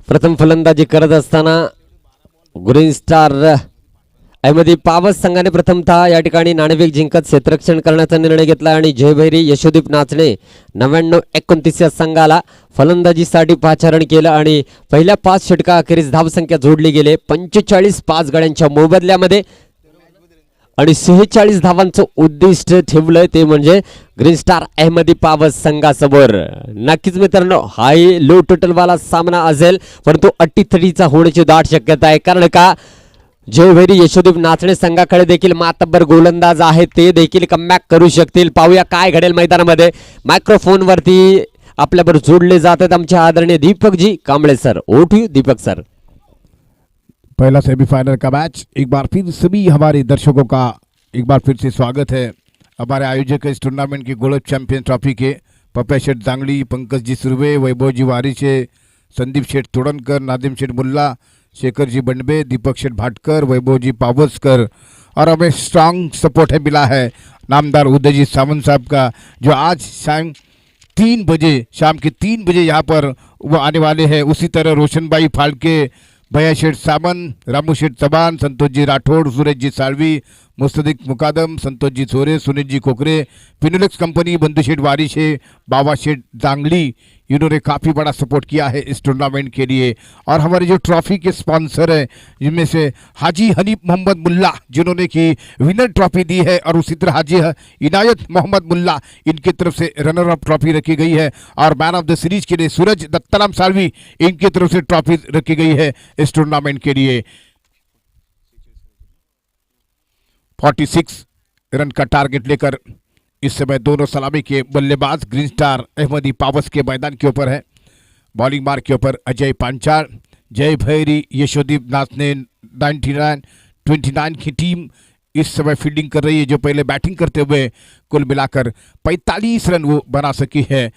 प्रथम फलंदाजी करत असताना ग्रीन स्टार अहमदी पावस संघाने प्रथमतः या ठिकाणी नाणेफेक जिंकत क्षेत्ररक्षण करण्याचा निर्णय घेतला आणि जयभैरी यशोदीप नाचणे 99-29 या संघाला फलंदाजीसाठी पाचारण केलं आणि पहिल्या 5 षटकाअखेरीस धावसंख्या जोडली गेले 45 5 गड्यांच्या मोबदल्यामध्ये आणि 46 धावांचं उद्दिष्ट ठेवलंय ते म्हणजे ग्रीन स्टार अहमदी पावस संघासमोर. नक्कीच मित्रांनो हाय लो टोटल वाला सामना असेल परंतु अटीतटीचा होण्याची दाट शक्यता आहे. कारण का जयभैरी यशोदीप नाचणे संघाकडे देखील मातब्बर गोलंदाज आहेत, ते देखील कमबॅक करू शकतील. पाहूया काय घडेल मैदानामध्ये. मायक्रोफोन वरती आपल्याबरोबर जोडले जातात आमचे आदरणीय दीपकजी कांबळे सर. ओटी दीपक सर. पहला सेमीफाइनल का मैच। एक बार फिर सभी हमारे दर्शकों का एक बार फिर से स्वागत है हमारे आयोजक इस टूर्नामेंट के गोल्ड चैंपियन ट्रॉफी के पप्पा शेठ जांगली, पंकज जी सुरवे, वैभव जी वारिशे, संदीप शेठ तोड़नकर, नादिम शेठ मुल्ला, शेखर जी बंडबे, दीपक शेठ भाटकर, वैभव जी पावसकर और हमें स्ट्रांग सपोर्ट है मिला है नामदार उदयजीत सावंत साहब का, जो आज शाम के 3 बजे यहाँ पर वो आने वाले हैं। उसी तरह रोशनबाई फाल्के, भैया शेठ सामन, रामू शेठ चबान, संतोष जी राठौड़, सूरज जी सालवी, मुस्तदिक मुकादम, संतोष जी सोरे, सुनील जी कोकरे, फिनोलेक्स कंपनी, बंधु शेठ वारिशे, बाबा शेठ जांगली, इन्होंने काफ़ी बड़ा सपोर्ट किया है इस टूर्नामेंट के लिए। और हमारे जो ट्रॉफी के स्पॉन्सर हैं जिनमें से हाजी हनीफ मोहम्मद मुल्ला जिन्होंने की विनर ट्रॉफी दी है, और उसी तरह हाजी इनायत मोहम्मद मुल्ला, इनकी तरफ से रनर अप ट्रॉफी रखी गई है। और मैन ऑफ द सीरीज के लिए सूरज दत्ताराम सालवी, इनकी तरफ से ट्रॉफी रखी गई है इस टूर्नामेंट के लिए। 46 रन का टारगेट लेकर इस समय दोनों सलामी के बल्लेबाज ग्रीन स्टार अहमदी पावस के मैदान के ऊपर है। बॉलिंग मार्क के ऊपर अजय पांचाल, जय भैरी, यशोदीप नाचने 29 की टीम इस समय फील्डिंग कर रही है, जो पहले बैटिंग करते हुए कुल मिलाकर 45 रन वो बना सकी है।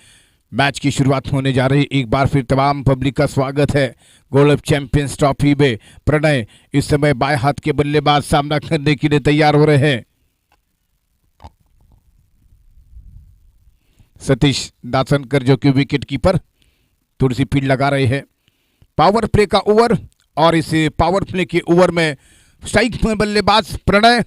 मैच की शुरुआत होने जा रही। एक बार फिर तमाम पब्लिक का स्वागत है गोल्ड चैंपियंस ट्रॉफी में। प्रणय इस समय बाएं हाथ के बल्लेबाज सामना करने के लिए तैयार हो रहे हैं। सतीश दासनकर जो कि विकेट कीपर थोड़ी सी फील्ड लगा रहे हैं। पावर प्ले का ओवर, और इस पावर प्ले के ओवर में स्ट्राइक में बल्लेबाज प्रणय।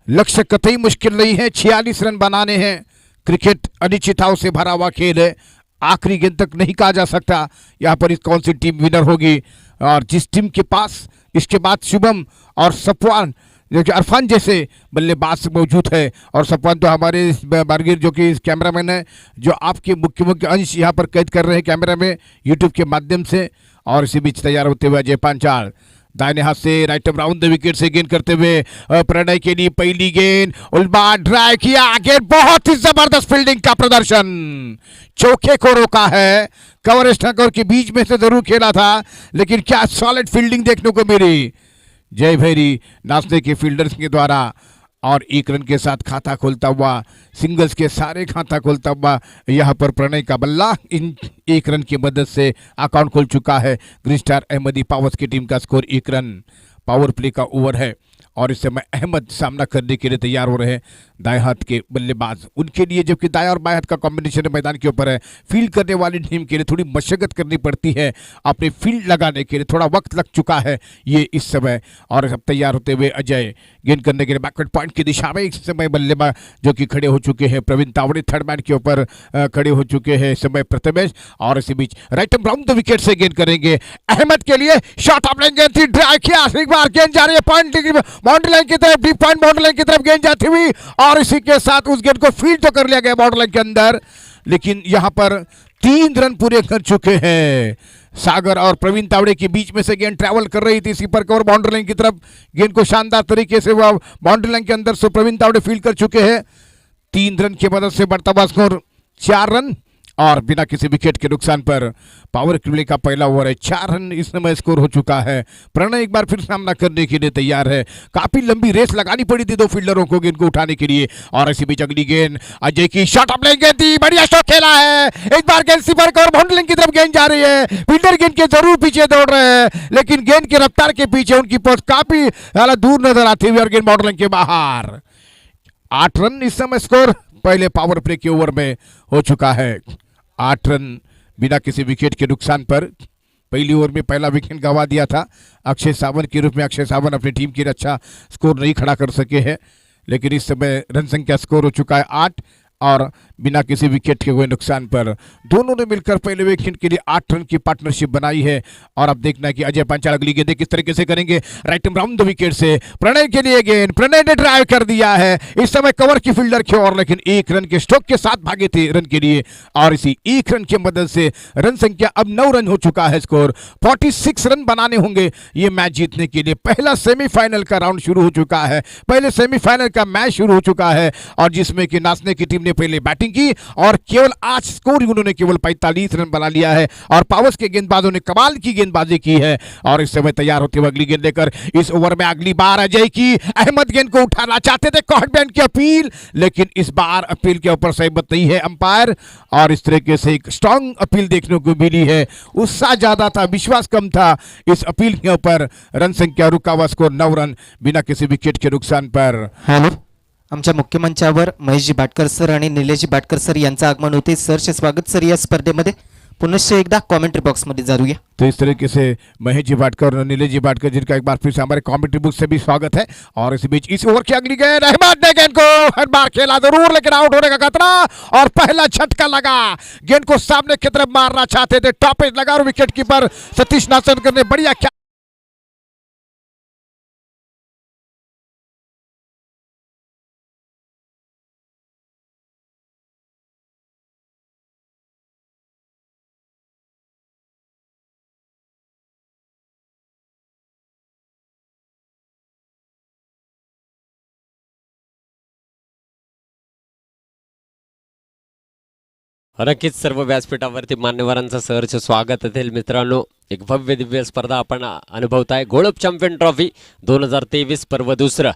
लक्ष्य कतई मुश्किल नहीं है, 46 रन बनाने हैं। क्रिकेट अनिश्चितताओं से भरा हुआ खेल है, आखिरी गेंद तक नहीं कहा जा सकता यहाँ पर कौन सी टीम विनर होगी। और जिस टीम के पास इसके बाद शुभम और सफवान जो कि अरफान जैसे बल्लेबाज मौजूद है, और सफवान तो हमारे बारगिर जो कि कैमरामैन है, जो आपके मुख्य अंश यहाँ पर कैद कर रहे हैं कैमरा में यूट्यूब के माध्यम से। और इसी बीच तैयार होते हुए अजय पांचाल दाहिने हाथ से राइट अराउंड द विकेट से गेंद करते हुए प्रणय के लिए पहली गेंद उल्टा ड्राइव किया। गेंद बहुत ही जबरदस्त फील्डिंग का प्रदर्शन, चौके को रोका है, कवर स्टंकर के बीच में से जरूर खेला था, लेकिन क्या सॉलिड फील्डिंग देखने को मिली जय भैरी नाचने के फील्डर्स के द्वारा। और 1 रन के साथ खाता खोलता हुआ, सिंगल्स के सारे खाता खोलता हुआ यहाँ पर प्रणय का बल्ला इन 1 रन की मदद से अकाउंट खोल चुका है। ग्रीन स्टार अहमदी पावस की टीम का स्कोर 1 रन। पावर प्ले का ओवर है, और इस समय अहमद सामना करने के लिए तैयार हो रहे हैं दाएं हाथ के बल्लेबाज उनके लिए, जबकि दाएं और बाएं हाथ का कॉम्बिनेशन मैदान के ऊपर है। फील्ड करने वाली टीम के लिए थोड़ी मशक्कत करनी पड़ती है, अपने फील्ड लगाने के लिए थोड़ा वक्त लग चुका है ये इस समय। और अब तैयार होते हुए अजय गेंद करने के लिए बैकवर्ड पॉइंट की दिशा में इस समय बल्लेबाज जो कि खड़े हो चुके हैं। प्रवीण तावड़े थर्ड मैन के ऊपर खड़े हो चुके हैं इस समय प्रथमेश। और इसी बीच राइट अराउंड द विकेट से गेंद करेंगे अहमद के लिए। शॉट ऑफ लाइन गेंद थी, ड्राइव किया, एक बार गेंद जा रही है पॉइंट बाउंड्री लाइन की तरफ, डीप पॉइंट बाउंड्री लाइन की तरफ गेंद जाती हुई, और इसी के साथ उस गेंद को फील्ड तो कर लिया गया बाउंड्री लाइन के अंदर, लेकिन यहां पर 3 रन पूरे कर चुके हैं। सागर और प्रवीण तावड़े के बीच में से गेंद ट्रैवल कर रही थी इसी पर कवर बाउंड्री लाइन की तरफ। गेंद को शानदार तरीके से वह बाउंड्री लाइन के अंदर से प्रवीण तावड़े फील्ड कर चुके हैं। 3 रन की मदद से बढ़ता हुआ स्कोर 4 रन, और बिना किसी विकेट के नुकसान पर पावर प्ले का पहला ओवर है। 4 रन इस समय स्कोर हो चुका है। प्रणय एक बार फिर सामना करने के लिए तैयार है। काफी लंबी रेस लगानी पड़ी थी 2 फील्डरों को गेंद को उठाने के लिए। और इसी बीच अगली गेंद अजय की शॉट ऑफ लाइन गेंद थी, बढ़िया शॉट खेला है, एक बार गेंद सीपर कवर बाउंड्री लाइन की तरफ गेंद जा रही है। फील्डर गेंद के जरूर पीछे दौड़ रहे हैं, लेकिन गेंद की रफ्तार के पीछे उनकी पहुंच काफी दूर नजर आती हुई, और गेंद बाउंड्री लाइन के बाहर। 8 रन इस समय स्कोर पहले पावर प्ले के ओवर में हो चुका है। 8 रन बिना किसी विकेट के नुकसान पर। पहली ओवर में पहला विकेट गंवा दिया था अक्षय सावंत के रूप में। अक्षय सावंत अपनी टीम के लिए अच्छा स्कोर नहीं खड़ा कर सके हैं, लेकिन इस समय रन संख्या स्कोर हो चुका है 8, और बिना किसी विकेट के हुए नुकसान पर। दोनों ने मिलकर पहले विकेट के लिए 8 रन की पार्टनरशिप बनाई है और अब देखना है कि अजय पंचाल अगली गेंदें किस तरीके से करेंगे। राइट राउंड द विकेट से प्रणय के लिए गेंद, प्रणय ने ड्राइव कर दिया है इस समय कवर की फील्डर की ओर, लेकिन 1 रन के स्ट्रोक के साथ भागे थे रन के लिए और इसी 1 रन की मदद से रन संख्या अब 9 रन हो चुका है। स्कोर 46 रन बनाने होंगे ये मैच जीतने के लिए। पहला सेमीफाइनल का राउंड शुरू हो चुका है, पहले सेमीफाइनल का मैच शुरू हो चुका है और जिसमें कि नासने की टीम ने पहले बैटिंग की और केवल आज स्कोर उन्होंने केवल 45 रन बना लिया है और पावर्स के गेंदबाजों ने कमाल की गेंदबाजी की है और इस समय तैयार होते हुए अगली गेंद लेकर इस ओवर में अगली बार अजय की अहमद गेंद को उठाना चाहते थे, कॉर्नबैंड की अपील, लेकिन इस बार अपील के ऊपर सहमत नहीं है अंपायर और इस तरीके से एक स्ट्रॉन्ग अपील देखने को मिली है। उत्साह ज्यादा था, विश्वास कम था इस अपील के ऊपर। रन संख्या रुका हुआ, स्कोर 9 रन बिना किसी विकेट के नुकसान पर। हॅलो, आमच्या मुख्य मंचावर महेशजी भाटकर सर आणि निलेशजी भाटकर सर यांचं आगमन होते. सरचे स्वागत सर या स्पर्धेमध्ये. पुनश्च एकदा कॉमेंट्री बॉक्समध्ये जाऊया. तो इस तरीके से महेश जी भाटकर और नीलेश जी भाटकर जिनका एक बार फिर से हमारे कॉमेंट्री बुक से भी स्वागत है और इस बीच इस ओवर की अगली गेंद अहमद ने गेंद को हर बार खेला जरूर लेकिन आउट होने का खतरा और पहला झटका लगा। गेंद को सामने की तरफ मारना चाहते थे, टॉपेज लगा और विकेट कीपर सतीश नाचनकर ने बढ़िया नक्कीच सर्व व्यासपीठावरती मान्यवरांचं सहर्ष स्वागत असेल. मित्रांनो, एक भव्य दिव्य स्पर्धा आपण अनुभवताय. गोल्ड चॅम्पियन ट्रॉफी 2023 पर्व दुसरं.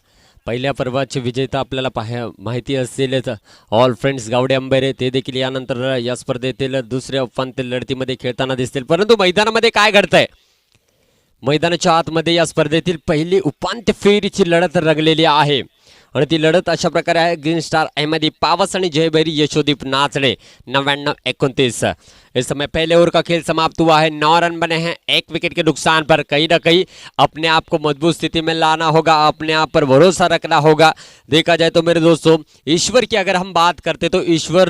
पहिल्या पर्वाचे विजेता आपल्याला माहिती असलेच ऑल फ्रेंड्स गावडे अंबेरे, ते देखील यानंतर या स्पर्धेतील दुसऱ्या उपांत्य लढतीमध्ये खेळताना दिसतील. परंतु मैदानामध्ये काय घडतंय, मैदानाच्या आतमध्ये या स्पर्धेतील पहिली उपांत्य फेरीची लढत रंगलेली आहे आणि ती लढत अशा प्रकारे आहे. ग्रीन स्टार अहमदी पावस आणि जयभैरी यशोदीप नाचणे 99-29. इस समय पहले ओवर का खेल समाप्त हुआ है. 9 रन बने हैं 1 विकेट के नुकसान पर. कहीं ना कहीं अपने आप को मजबूत स्थिति में लाना होगा, अपने आप पर भरोसा रखना होगा. देखा जाए तो मेरे दोस्तों, ईश्वर की अगर हम बात करते तो ईश्वर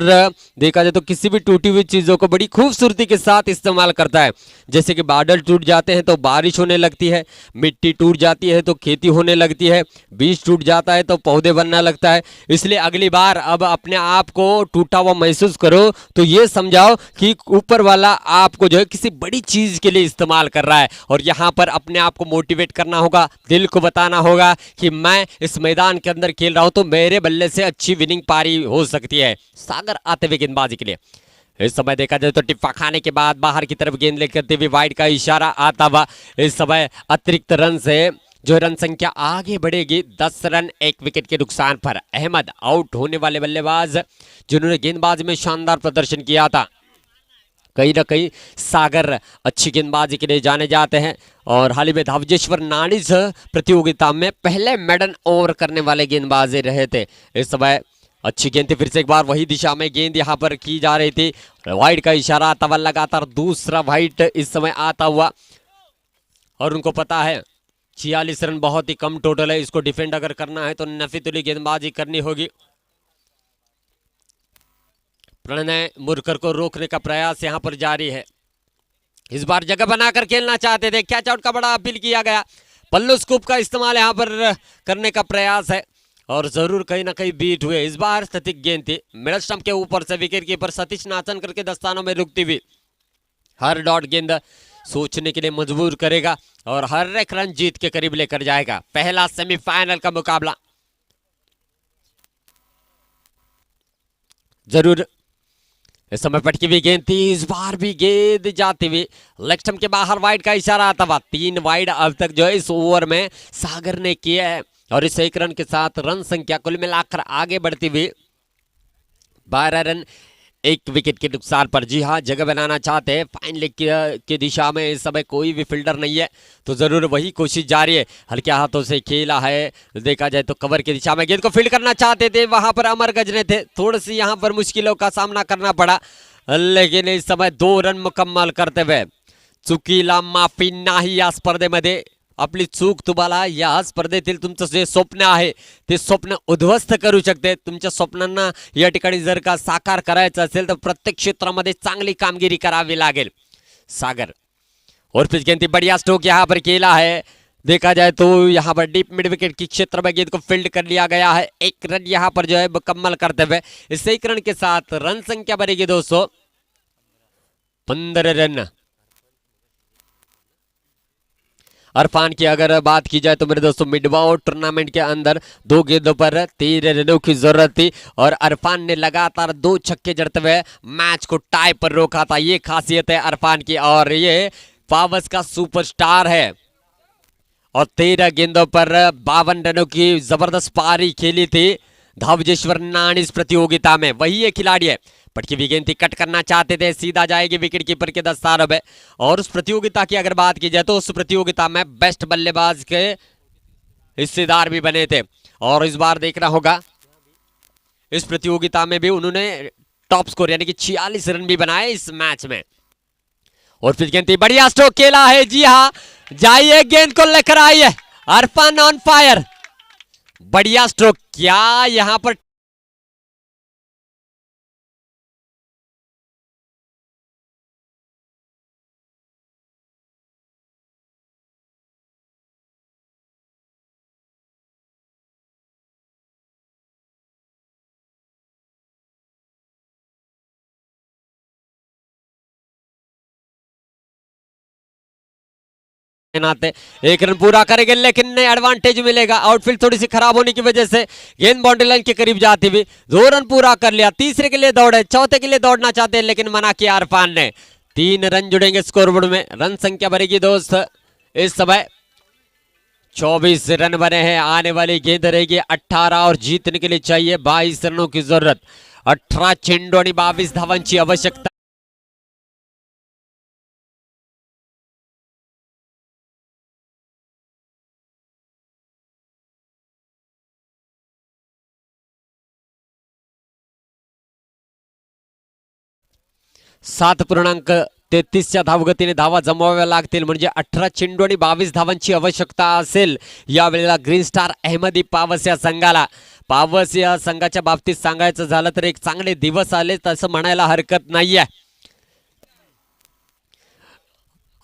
देखा जाए तो किसी भी टूटी हुई चीज़ों को बड़ी खूबसूरती के साथ इस्तेमाल करता है. जैसे कि बादल टूट जाते हैं तो बारिश होने लगती है, मिट्टी टूट जाती है तो खेती होने लगती है, बीज टूट जाता है तो पौधे बनना लगता है. इसलिए अगली बार अब अपने आप को टूटा हुआ महसूस करो तो ये समझाओ कि ऊपर वाला आपको जो है किसी बड़ी चीज के लिए इस्तेमाल कर रहा है और यहाँ पर अपने आप को मोटिवेट करना होगा, दिल को बताना होगा कि मैं इस मैदान के अंदर खेल रहा हूं तो मेरे बल्ले से अच्छी विनिंग पारी हो सकती है. सागर आते हुए गेंदबाजी के लिए इस समय देखा जाए तो टिप्पा खाने के बाद बाहर की तरफ गेंद लेकर हुए वाइड का इशारा आता हुआ. इस समय अतिरिक्त रन से जो रन संख्या आगे बढ़ेगी 10 रन 1 विकेट के नुकसान पर. अहमद आउट होने वाले बल्लेबाज जिन्होंने गेंदबाजी में शानदार प्रदर्शन किया था. कहीं ना कहीं सागर अच्छी गेंदबाजी के लिए जाने जाते हैं और हाल ही में धावजेश्वर नाणीज प्रतियोगिता में पहले मेडन ओवर करने वाले गेंदबाज रहे थे. इस समय अच्छी गेंद थी, फिर से एक बार वही दिशा में गेंद यहाँ पर की जा रही थी. वाइड का इशारा आता हुआ, लगातार दूसरा वाइड इस समय आता हुआ और उनको पता है 46 रन बहुत ही कम टोटल है. इसको डिफेंड अगर करना है तो नफीतुली गेंदबाजी करनी होगी. प्रणय मुरकर को रोकने का प्रयास यहां पर जारी है. इस बार जगह बनाकर खेलना चाहते थे, कैच आउट का बड़ा अपील किया गया. पल्लू स्कूप का इस्तेमाल यहां पर करने का प्रयास है और जरूर कहीं ना कहीं बीट हुए. इस बार स्थितिक गेंद थी मिडल स्टंप के ऊपर से विकेट कीपर सतीश नाचनकर के दस्तानों में रुकती हुई. हर डॉट गेंद सोचने के लिए मजबूर करेगा और हर एक रन जीत के करीब लेकर जाएगा. पहला सेमीफाइनल का मुकाबला जरूर. इस समय पटकी हुई गेंद थी, इस बार भी गेंद जाती हुई लेग स्टंप के बाहर वाइड का इशारा आता हुआ. 3 वाइड अब तक जो है इस ओवर में सागर ने किया है और इस 1 रन के साथ रन संख्या कुल मिलाकर आगे बढ़ती हुई 12 रन 1 विकेट के नुकसान पर. जी हाँ, जगह बनाना चाहते हैं फाइन लेग की दिशा में. इस समय कोई भी फील्डर नहीं है तो जरूर वही कोशिश जारी है. हल्के हाथों से खेला है, देखा जाए तो कवर की दिशा में गेंद को फील्ड करना चाहते थे, वहां पर अमर गजने थे. थोड़ी सी यहां पर मुश्किलों का सामना करना पड़ा लेकिन इस समय 2 रन मुकम्मल करते हुए चुकीला माफी नाही या स्पर्धेमध्ये आपली चूक तुम्हाला या स्पर्धेतील तुमचं जे स्वप्न आहे ते स्वप्न उद्ध्वस्त करू शकते. तुमच्या स्वप्नांना या ठिकाणी जर का साकार करायचं असेल तर प्रत्येक क्षेत्रामध्ये चांगली कामगिरी करावी लागेल. सागर और पिच गेंद बढ़िया स्ट्रोक यहाँ पर खेला है. देखा जाए तो यहाँ पर डीप मिड विकेट की क्षेत्र में गेंद को फील्ड कर लिया गया है. एक रन यहाँ पर जो है मुकम्मल करते हुए इस एक रन के साथ रन संख्या बनेगी 215 रन. अरफान की अगर बात की जाए तो मेरे दोस्तों मिडवाओ टूर्नामेंट के अंदर 2 गेंदों पर 13 रनों की जरूरत थी और अरफान ने लगातार 2 छक्के जड़ते हुए मैच को टाई पर रोका था. ये खासियत है अरफान की और ये पावस का सुपरस्टार है और 13 गेंदों पर 52 रनों की जबरदस्त पारी खेली थी धावजेश्वर नानी इस प्रतियोगिता में. वही ये खिलाड़ी है. पटकी भी गेंद थी, कट करना चाहते थे, सीधा जाएगी विकेट कीपर के दस्तार में. और उस प्रतियोगिता की अगर बात की जाए तो उस प्रतियोगिता में बेस्ट बल्लेबाज के हिस्सेदार भी बने थे और इस बार देखना होगा इस प्रतियोगिता में भी उन्होंने टॉप स्कोर यानी कि 46 रन भी बनाए इस मैच में. और फिर गेंद थी, बढ़िया स्ट्रोक खेला है. जी हाँ, जाइए गेंद को लेकर आइए. Irfan on fire. बढ़िया स्ट्रोक. क्या यहां पर नाते एक रन पूरा करेंगे लेकिन एडवांटेज मिलेगा. आउटफील्ड थोड़ी सी खराब होने की वजह से गेंद बाउंड्री लाइन के करीब जाती हुई 2 रन पूरा कर लिया. तीसरे के लिए दौड़े, चौथे के लिए दौड़ना चाहते हैं लेकिन मना किया अरफान ने. 3 रन जुड़ेंगे स्कोरबोर्ड में. रन संख्या बढ़ेगी दोस्त. इस समय 24 रन बने हैं. आने वाली गेंद रहेगी 18 और जीतने के लिए चाहिए 22 रनों की जरूरत. 18 चेंडू आणि 22 धावांची आवश्यकता. सात पूर्णांक 33च्या धावगतीने धावा जमवाव्या लागतील म्हणजे 18 चेंडू आणि 22 धावांची आवश्यकता असेल यावेळेला ग्रीन स्टार अहमदी पावस या संघाला. पावस या संघाच्या बाबतीत सांगायचं झालं तर एक चांगले दिवस आले तसं म्हणायला हरकत नाहीये.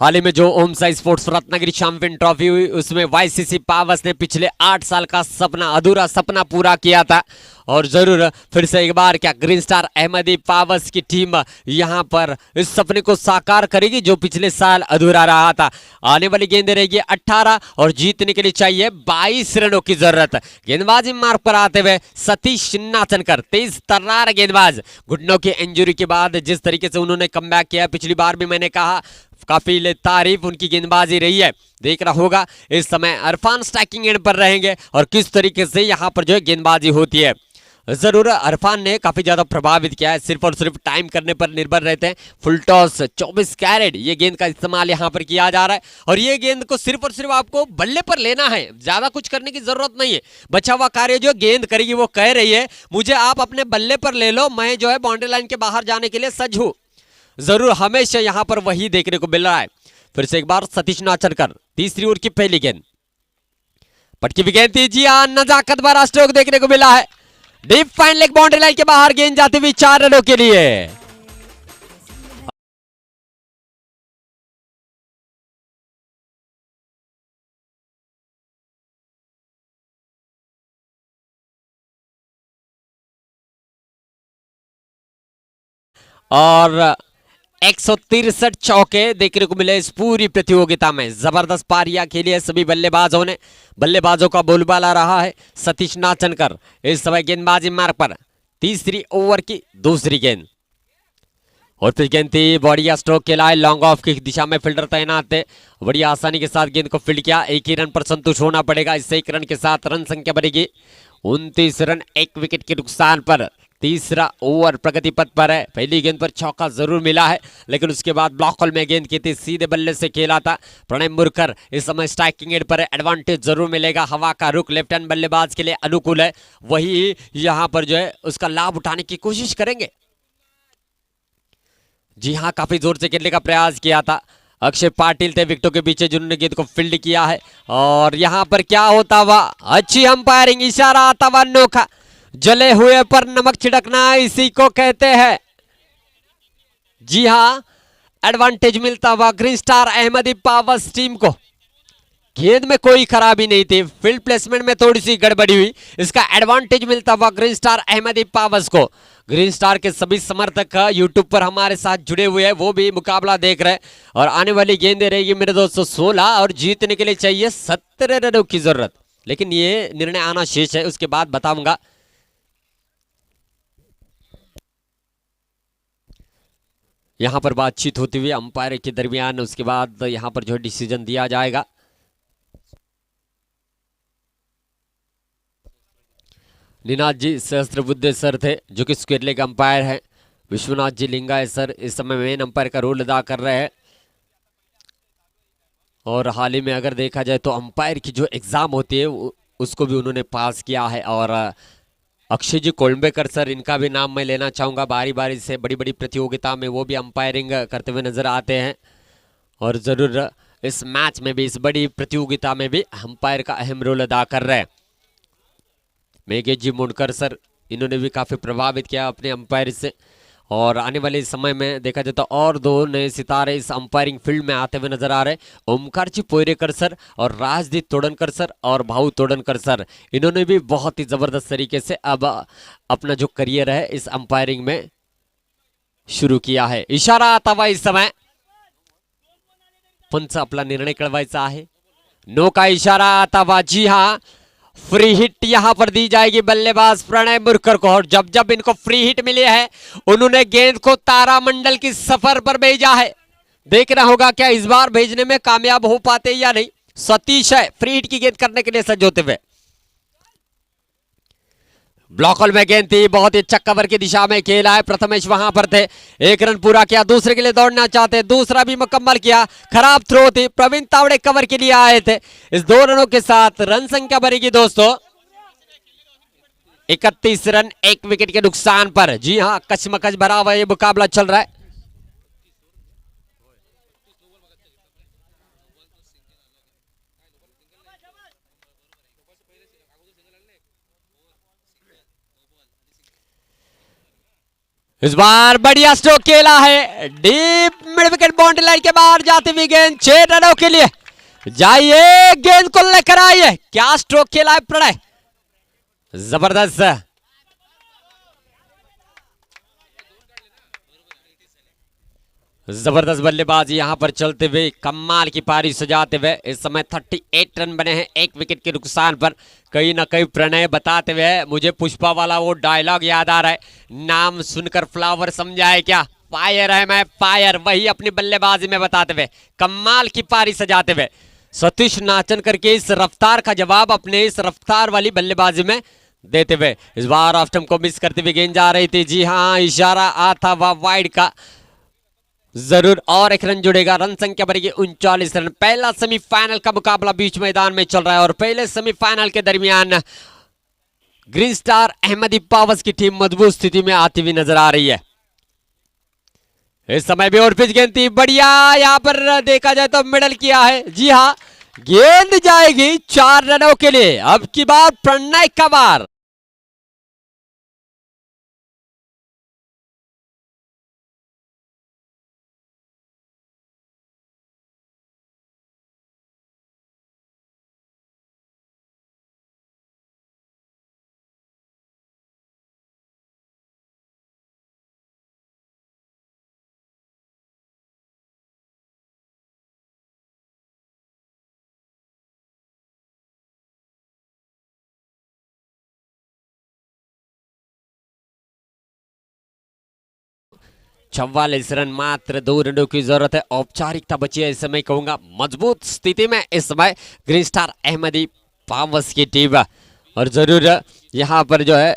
हाल ही में जो Om Sai sports Ratnagiri champion trophy हुई उसमें वाईसीसी पावस ने पिछले 8 साल का सपना, अधूरा सपना पूरा किया था और जरूर फिर से एक बार क्या ग्रीन स्टार अहमदी पावस की टीम यहां पर इस सपने को साकार करेगी जो पिछले साल अधूरा रहा था. आने वाली गेंद रहेगी 18 और जीतने के लिए चाहिए 22 रनों की जरूरत. गेंदबाजी मार्ग पर आते हुए सतीश नाचनकर, तेज तर्रार गेंदबाज. घुटनों की इंजरी के बाद जिस तरीके से उन्होंने कमबैक किया, पिछली बार भी मैंने कहा काफी तारीफ उनकी गेंदबाजी रही है. देखना होगा इस समय अरफान स्ट्राइकिंग एंड पर रहेंगे और किस तरीके से यहां पर जो है गेंदबाजी होती है. जरूर अरफान ने काफी ज्यादा प्रभावित किया है. सिर्फ और सिर्फ टाइम करने पर निर्भर रहते हैं. फुल टॉस 24 कैरेट ये गेंद का इस्तेमाल यहां पर किया जा रहा है और ये गेंद को सिर्फ और सिर्फ आपको बल्ले पर लेना है. ज्यादा कुछ करने की जरूरत नहीं है. बचा हुआ कार्य जो गेंद करेगी वो कह रही है मुझे आप अपने बल्ले पर ले लो, मैं जो है बाउंड्री लाइन के बाहर जाने के लिए सज्ज हूं. जरूर हमेशा यहां पर वही देखने को मिल रहा है. फिर से एक बार सतीश नाचनकर, तीसरी ओवर की पहली गेंद. पटकी भी गेंद थी. जी हां, नजाकत भरा स्ट्रोक देखने को मिला है. Deep fine leg boundary line के बाहर गेंद जाती हुई 4 रनों के लिए. और 163 चौके देखने को मिले इस पूरी प्रतियोगिता में. जबरदस्त पारियां खेली है सभी बल्लेबाजों ने. बल्लेबाजों का बोलबाला रहा है सतीश नाचनकर. इस समय गेंदबाजी मार्ग पर, तीसरी ओवर की दूसरी गेंद और फिर गेंद थी. बढ़िया स्ट्रोक खेला है. लॉन्ग ऑफ की दिशा में फील्डर तैनात थे. बड़ी आसानी के साथ गेंद को फील्ड किया. एक ही रन पर संतुष्ट होना पड़ेगा. इससे 1 रन के साथ रन संख्या बढ़ेगी 29 रन. 1 विकेट के नुकसान पर तीसरा ओवर प्रगति पथ पर है. पहली गेंद पर चौका जरूर मिला है लेकिन उसके बाद ब्लॉक होल में गेंद की थी. सीधे बल्ले से खेला था प्रणय मुरकर. इस समय स्ट्राइकिंग एंड पर एडवांटेज जरूर मिलेगा. हवा का रुख लेफ्ट हैंड बल्लेबाज के लिए अनुकूल है. वही यहां पर जो है उसका लाभ उठाने की कोशिश करेंगे. जी हां, काफी जोर से खेलने का प्रयास किया था अक्षय पाटिल थे विकेटों के पीछे जिन्होंने गेंद को फील्ड किया है। और यहां पर क्या होता हुआ, अच्छी अंपायरिंग, इशारा आता हुआ अनोखा, जले हुए पर नमक छिड़कना इसी को कहते हैं। जी हां, एडवांटेज मिलता हुआ green star Ahmadi powers team को। गेंद में कोई खराबी नहीं थी, फील्ड प्लेसमेंट में थोड़ी सी गड़बड़ी हुई, इसका एडवांटेज मिलता हुआ ग्रीन स्टार अहमदी पावर्स को। ग्रीन स्टार के सभी समर्थक यूट्यूब पर हमारे साथ जुड़े हुए हैं, वो भी मुकाबला देख रहे हैं। और आने वाली गेंदें रहेगी मेरे दोस्तों 16 और जीतने के लिए चाहिए 17 रनों की जरूरत, लेकिन ये निर्णय आना शेष है, उसके बाद बताऊंगा। यहां पर बातचीत होती हुई अंपायर के दरमियान, उसके बाद यहां पर जो डिसीजन दिया जाएगा। निनाद जी सहस्त्रबुद्धे सर थे जो कि स्क्वेरले के अंपायर हैं। विश्वनाथ जी लिंगाय सर इस समय मेन अंपायर का रोल अदा कर रहे हैं। और हाल ही में अगर देखा जाए तो अंपायर की जो एग्जाम होती है उसको भी उन्होंने पास किया है। और अक्षय जी कोलंबेकर सर, इनका भी नाम मैं लेना चाहूँगा, बारी बारी से बड़ी बड़ी प्रतियोगिता में वो भी अंपायरिंग करते हुए नजर आते हैं। और ज़रूर इस मैच में भी, इस बड़ी प्रतियोगिता में भी अंपायर का अहम रोल अदा कर रहे हैं। मेघेश जी मुंडकर सर, इन्होंने भी काफ़ी प्रभावित किया अपने अंपायर से। और आने वाले समय में देखा जाए तो और 2 नए सितारे इस अंपायरिंग फील्ड में आते हुए नजर आ रहे हैं, ओमकार जी पोयरेकर सर और राजदीप तोड़नकर सर और भाऊ तोड़नकर सर। इन्होंने भी बहुत ही ज़बरदस्त तरीके से अब अपना जो करियर है इस अंपायरिंग में शुरू किया है। इशारा आता हुआ इस समय पंच आपला निर्णय कळवायचा आहे। नो का इशारा आता हुआ। जी हाँ, फ्री हिट यहां पर दी जाएगी बल्लेबाज प्रणय मुरकर को। और जब जब इनको फ्री हिट मिली है उन्होंने गेंद को तारामंडल की सफर पर भेजा है। देखना होगा क्या इस बार भेजने में कामयाब हो पाते या नहीं। सतीश है फ्री हिट की गेंद करने के लिए सज्ज होते हुए। ब्लॉक होल में गेंद थी, बहुत ही अच्छा कवर की दिशा में खेला है। प्रथमेश वहां पर थे, 1 रन पूरा किया, दूसरे के लिए दौड़ना चाहते, दूसरा भी मुकम्मल किया। खराब थ्रो थी, प्रवीण तावड़े कवर के लिए आए थे। इस 2 रनों के साथ रन संख्या बढ़ेगी दोस्तों 31 रन 1 विकेट के नुकसान पर। जी हां, कचमकच भरा हुआ ये मुकाबला चल रहा है। इस बार बढ़िया स्ट्रोक खेला है, deep mid wicket boundary line के बाहर जाती हुई गेंद 6 रनों के लिए। जाइए गेंद को लेकर आइए, क्या स्ट्रोक खेला है प्रणय, जबरदस्त। जबरदस्त बल्लेबाजी यहां पर चलते हुए, कमाल की पारी सजाते हुए। इस समय 38 रन बने हैं 1 विकेट के नुकसान पर। कहीं ना कहीं प्रणय बताते हुए मुझे पुष्पा वाला वो डायलॉग याद आ रहा है, नाम सुनकर फ्लावर समझाए क्या, फायर है मैं फायर, वही अपनी बल्लेबाजी में बताते हुए कमाल की पारी सजाते हुए सतीश नाचन करके इस रफ्तार का जवाब अपने इस रफ्तार वाली बल्लेबाजी में देते हुए। इस बार ऑफ स्टंप को मिस करते हुए गेंद जा रही थी। जी हाँ, इशारा आता हुआ वाइड का, जरूर और 1 रन जुड़ेगा। रन संख्या बढ़ेगी 39 रन। पहला सेमीफाइनल का मुकाबला बीच मैदान में चल रहा है और पहले सेमीफाइनल के दरमियान ग्रीन स्टार अहमदी पावर्स की टीम मजबूत स्थिति में आती हुई नजर आ रही है। इस समय भी और पिच गेंद थी, बढ़िया यहां पर देखा जाए तो मिडल किया है। जी हाँ, गेंद जाएगी 4 रनों के लिए। अब की बार प्रणय का बार। चौवालीस रन, मात्र 2 रनों की जरूरत है। औपचारिकता बची है इस समय, कहूंगा मजबूत स्थिति में इस समय ग्रीन स्टार अहमदी पावर्स की टीम। और जरूर यहां पर जो है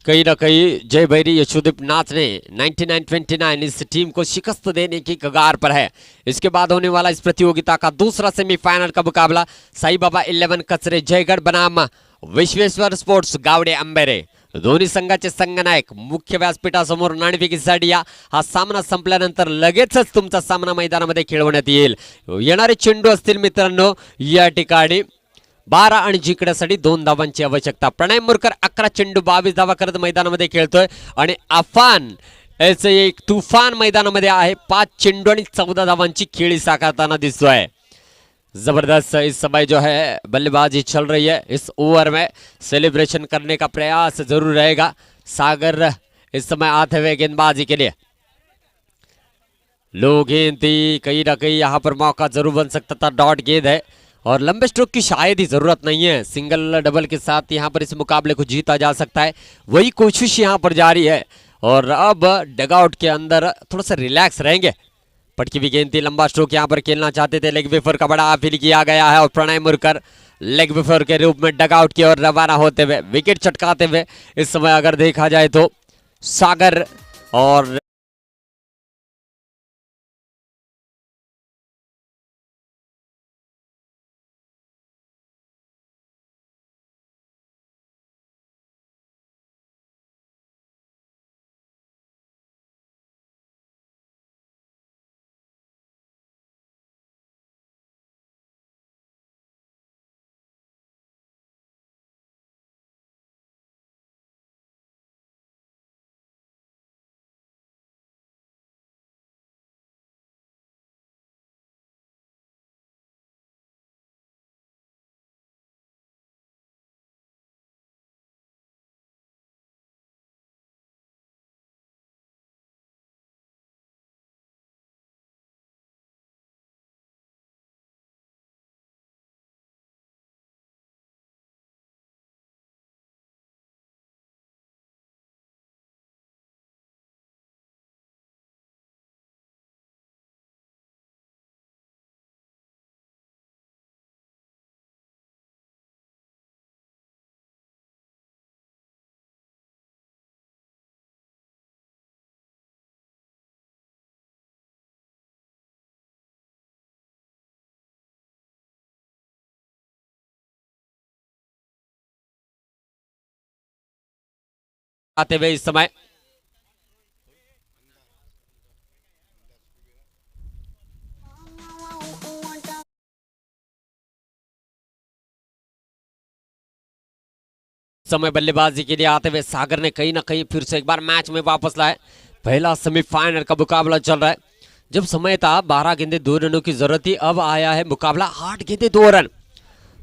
कहीं ना कहीं जय भैरी यशोदीप नाथ ने 99-29 इस टीम को शिकस्त देने की कगार पर है। इसके बाद होने वाला इस प्रतियोगिता का दूसरा सेमीफाइनल का मुकाबला साई बाबा 11 कचरे जयगढ़ बनाम विश्वेश्वर स्पोर्ट्स गावड़े अंबेरे। दोन्ही संघाचे संघनायक मुख्य व्यासपीठासमोर नाणेफेकीसाठी या. हा सामना संपल्यानंतर लगेचच तुमचा सामना मैदानामध्ये खेळवण्यात येईल. येणारे चेंडू असतील मित्रांनो या ठिकाणी 12 आणि जिंकण्यासाठी 2 धावांची आवश्यकता. प्रणय मुरकर 11 चेंडू 22 धावा करत मैदानामध्ये खेळतोय आणि अफान याचं एक तुफान मैदानामध्ये आहे. 5 चेंडू आणि 14 धावांची खेळी साकारताना दिसतोय. जबरदस्त इस समय जो है बल्लेबाजी चल रही है. इस ओवर में सेलिब्रेशन करने का प्रयास जरूर रहेगा. सागर इस समय आते हुए गेंदबाजी के लिए. लो गेंद थी, कहीं ना कहीं यहाँ पर मौका जरूर बन सकता था. डॉट गेंद है और लंबे स्ट्रोक की शायद ही जरूरत नहीं है. सिंगल डबल के साथ यहाँ पर इस मुकाबले को जीता जा सकता है. वही कोशिश यहाँ पर जारी है और अब डगआउट के अंदर थोड़ा सा रिलैक्स रहेंगे. पटकी भी गेंद थी, लंबा स्ट्रोक यहाँ पर खेलना चाहते थे. लेग वेफर का बड़ा अपील किया गया है और प्रणय मुरकर लेग वेफर के रूप में डगआउट की ओर रवाना होते हुए विकेट चटकाते हुए इस समय अगर देखा जाए तो सागर और आते हुए इस समय समय बल्लेबाजी के लिए आते हुए सागर ने कहीं ना कहीं फिर से एक बार मैच में वापस लाए. पहला सेमीफाइनल का मुकाबला चल रहा है. जब समय था 12 गेंदे 2 रनों की जरूरत थी, अब आया है मुकाबला 8 गेंदे 2 रन.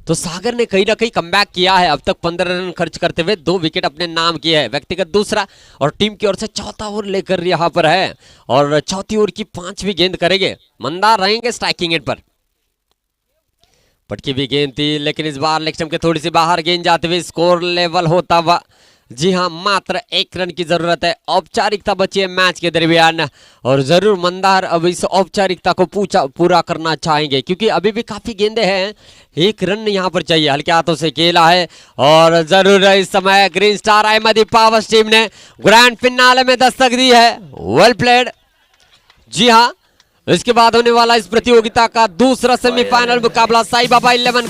तो सागर ने कहीं ना कहीं कमबैक किया है. अब तक 15 रन खर्च करते हुए 2 विकेट अपने नाम किए हैं. व्यक्तिगत दूसरा और टीम की ओर से चौथा ओवर लेकर यहाँ पर है और चौथी ओवर की 5वीं गेंद करेंगे. मंदार रहेंगे स्ट्राइकिंग एंड पर. पटकी भी गेंद थी लेकिन इस बार लेग स्टंप के थोड़ी सी बाहर गेंद जाते हुए स्कोर लेवल होता हुआ. जी हाँ, मात्र 1 रन की जरूरत है. औपचारिकता बची है मैच के दरमियान और जरूर मंदार अब इस औपचारिकता को पूरा करना चाहेंगे क्योंकि अभी भी काफी गेंदे हैं. 1 रन यहाँ पर चाहिए. हल्के हाथों से खेला है और जरूर इस समय green star Ahmadi powers team ने ग्रैंड फिनाले में दस्तक दी है. Well played. जी हाँ, इसके बाद होने वाला इस प्रतियोगिता का दूसरा सेमीफाइनल मुकाबला साई बाबा 11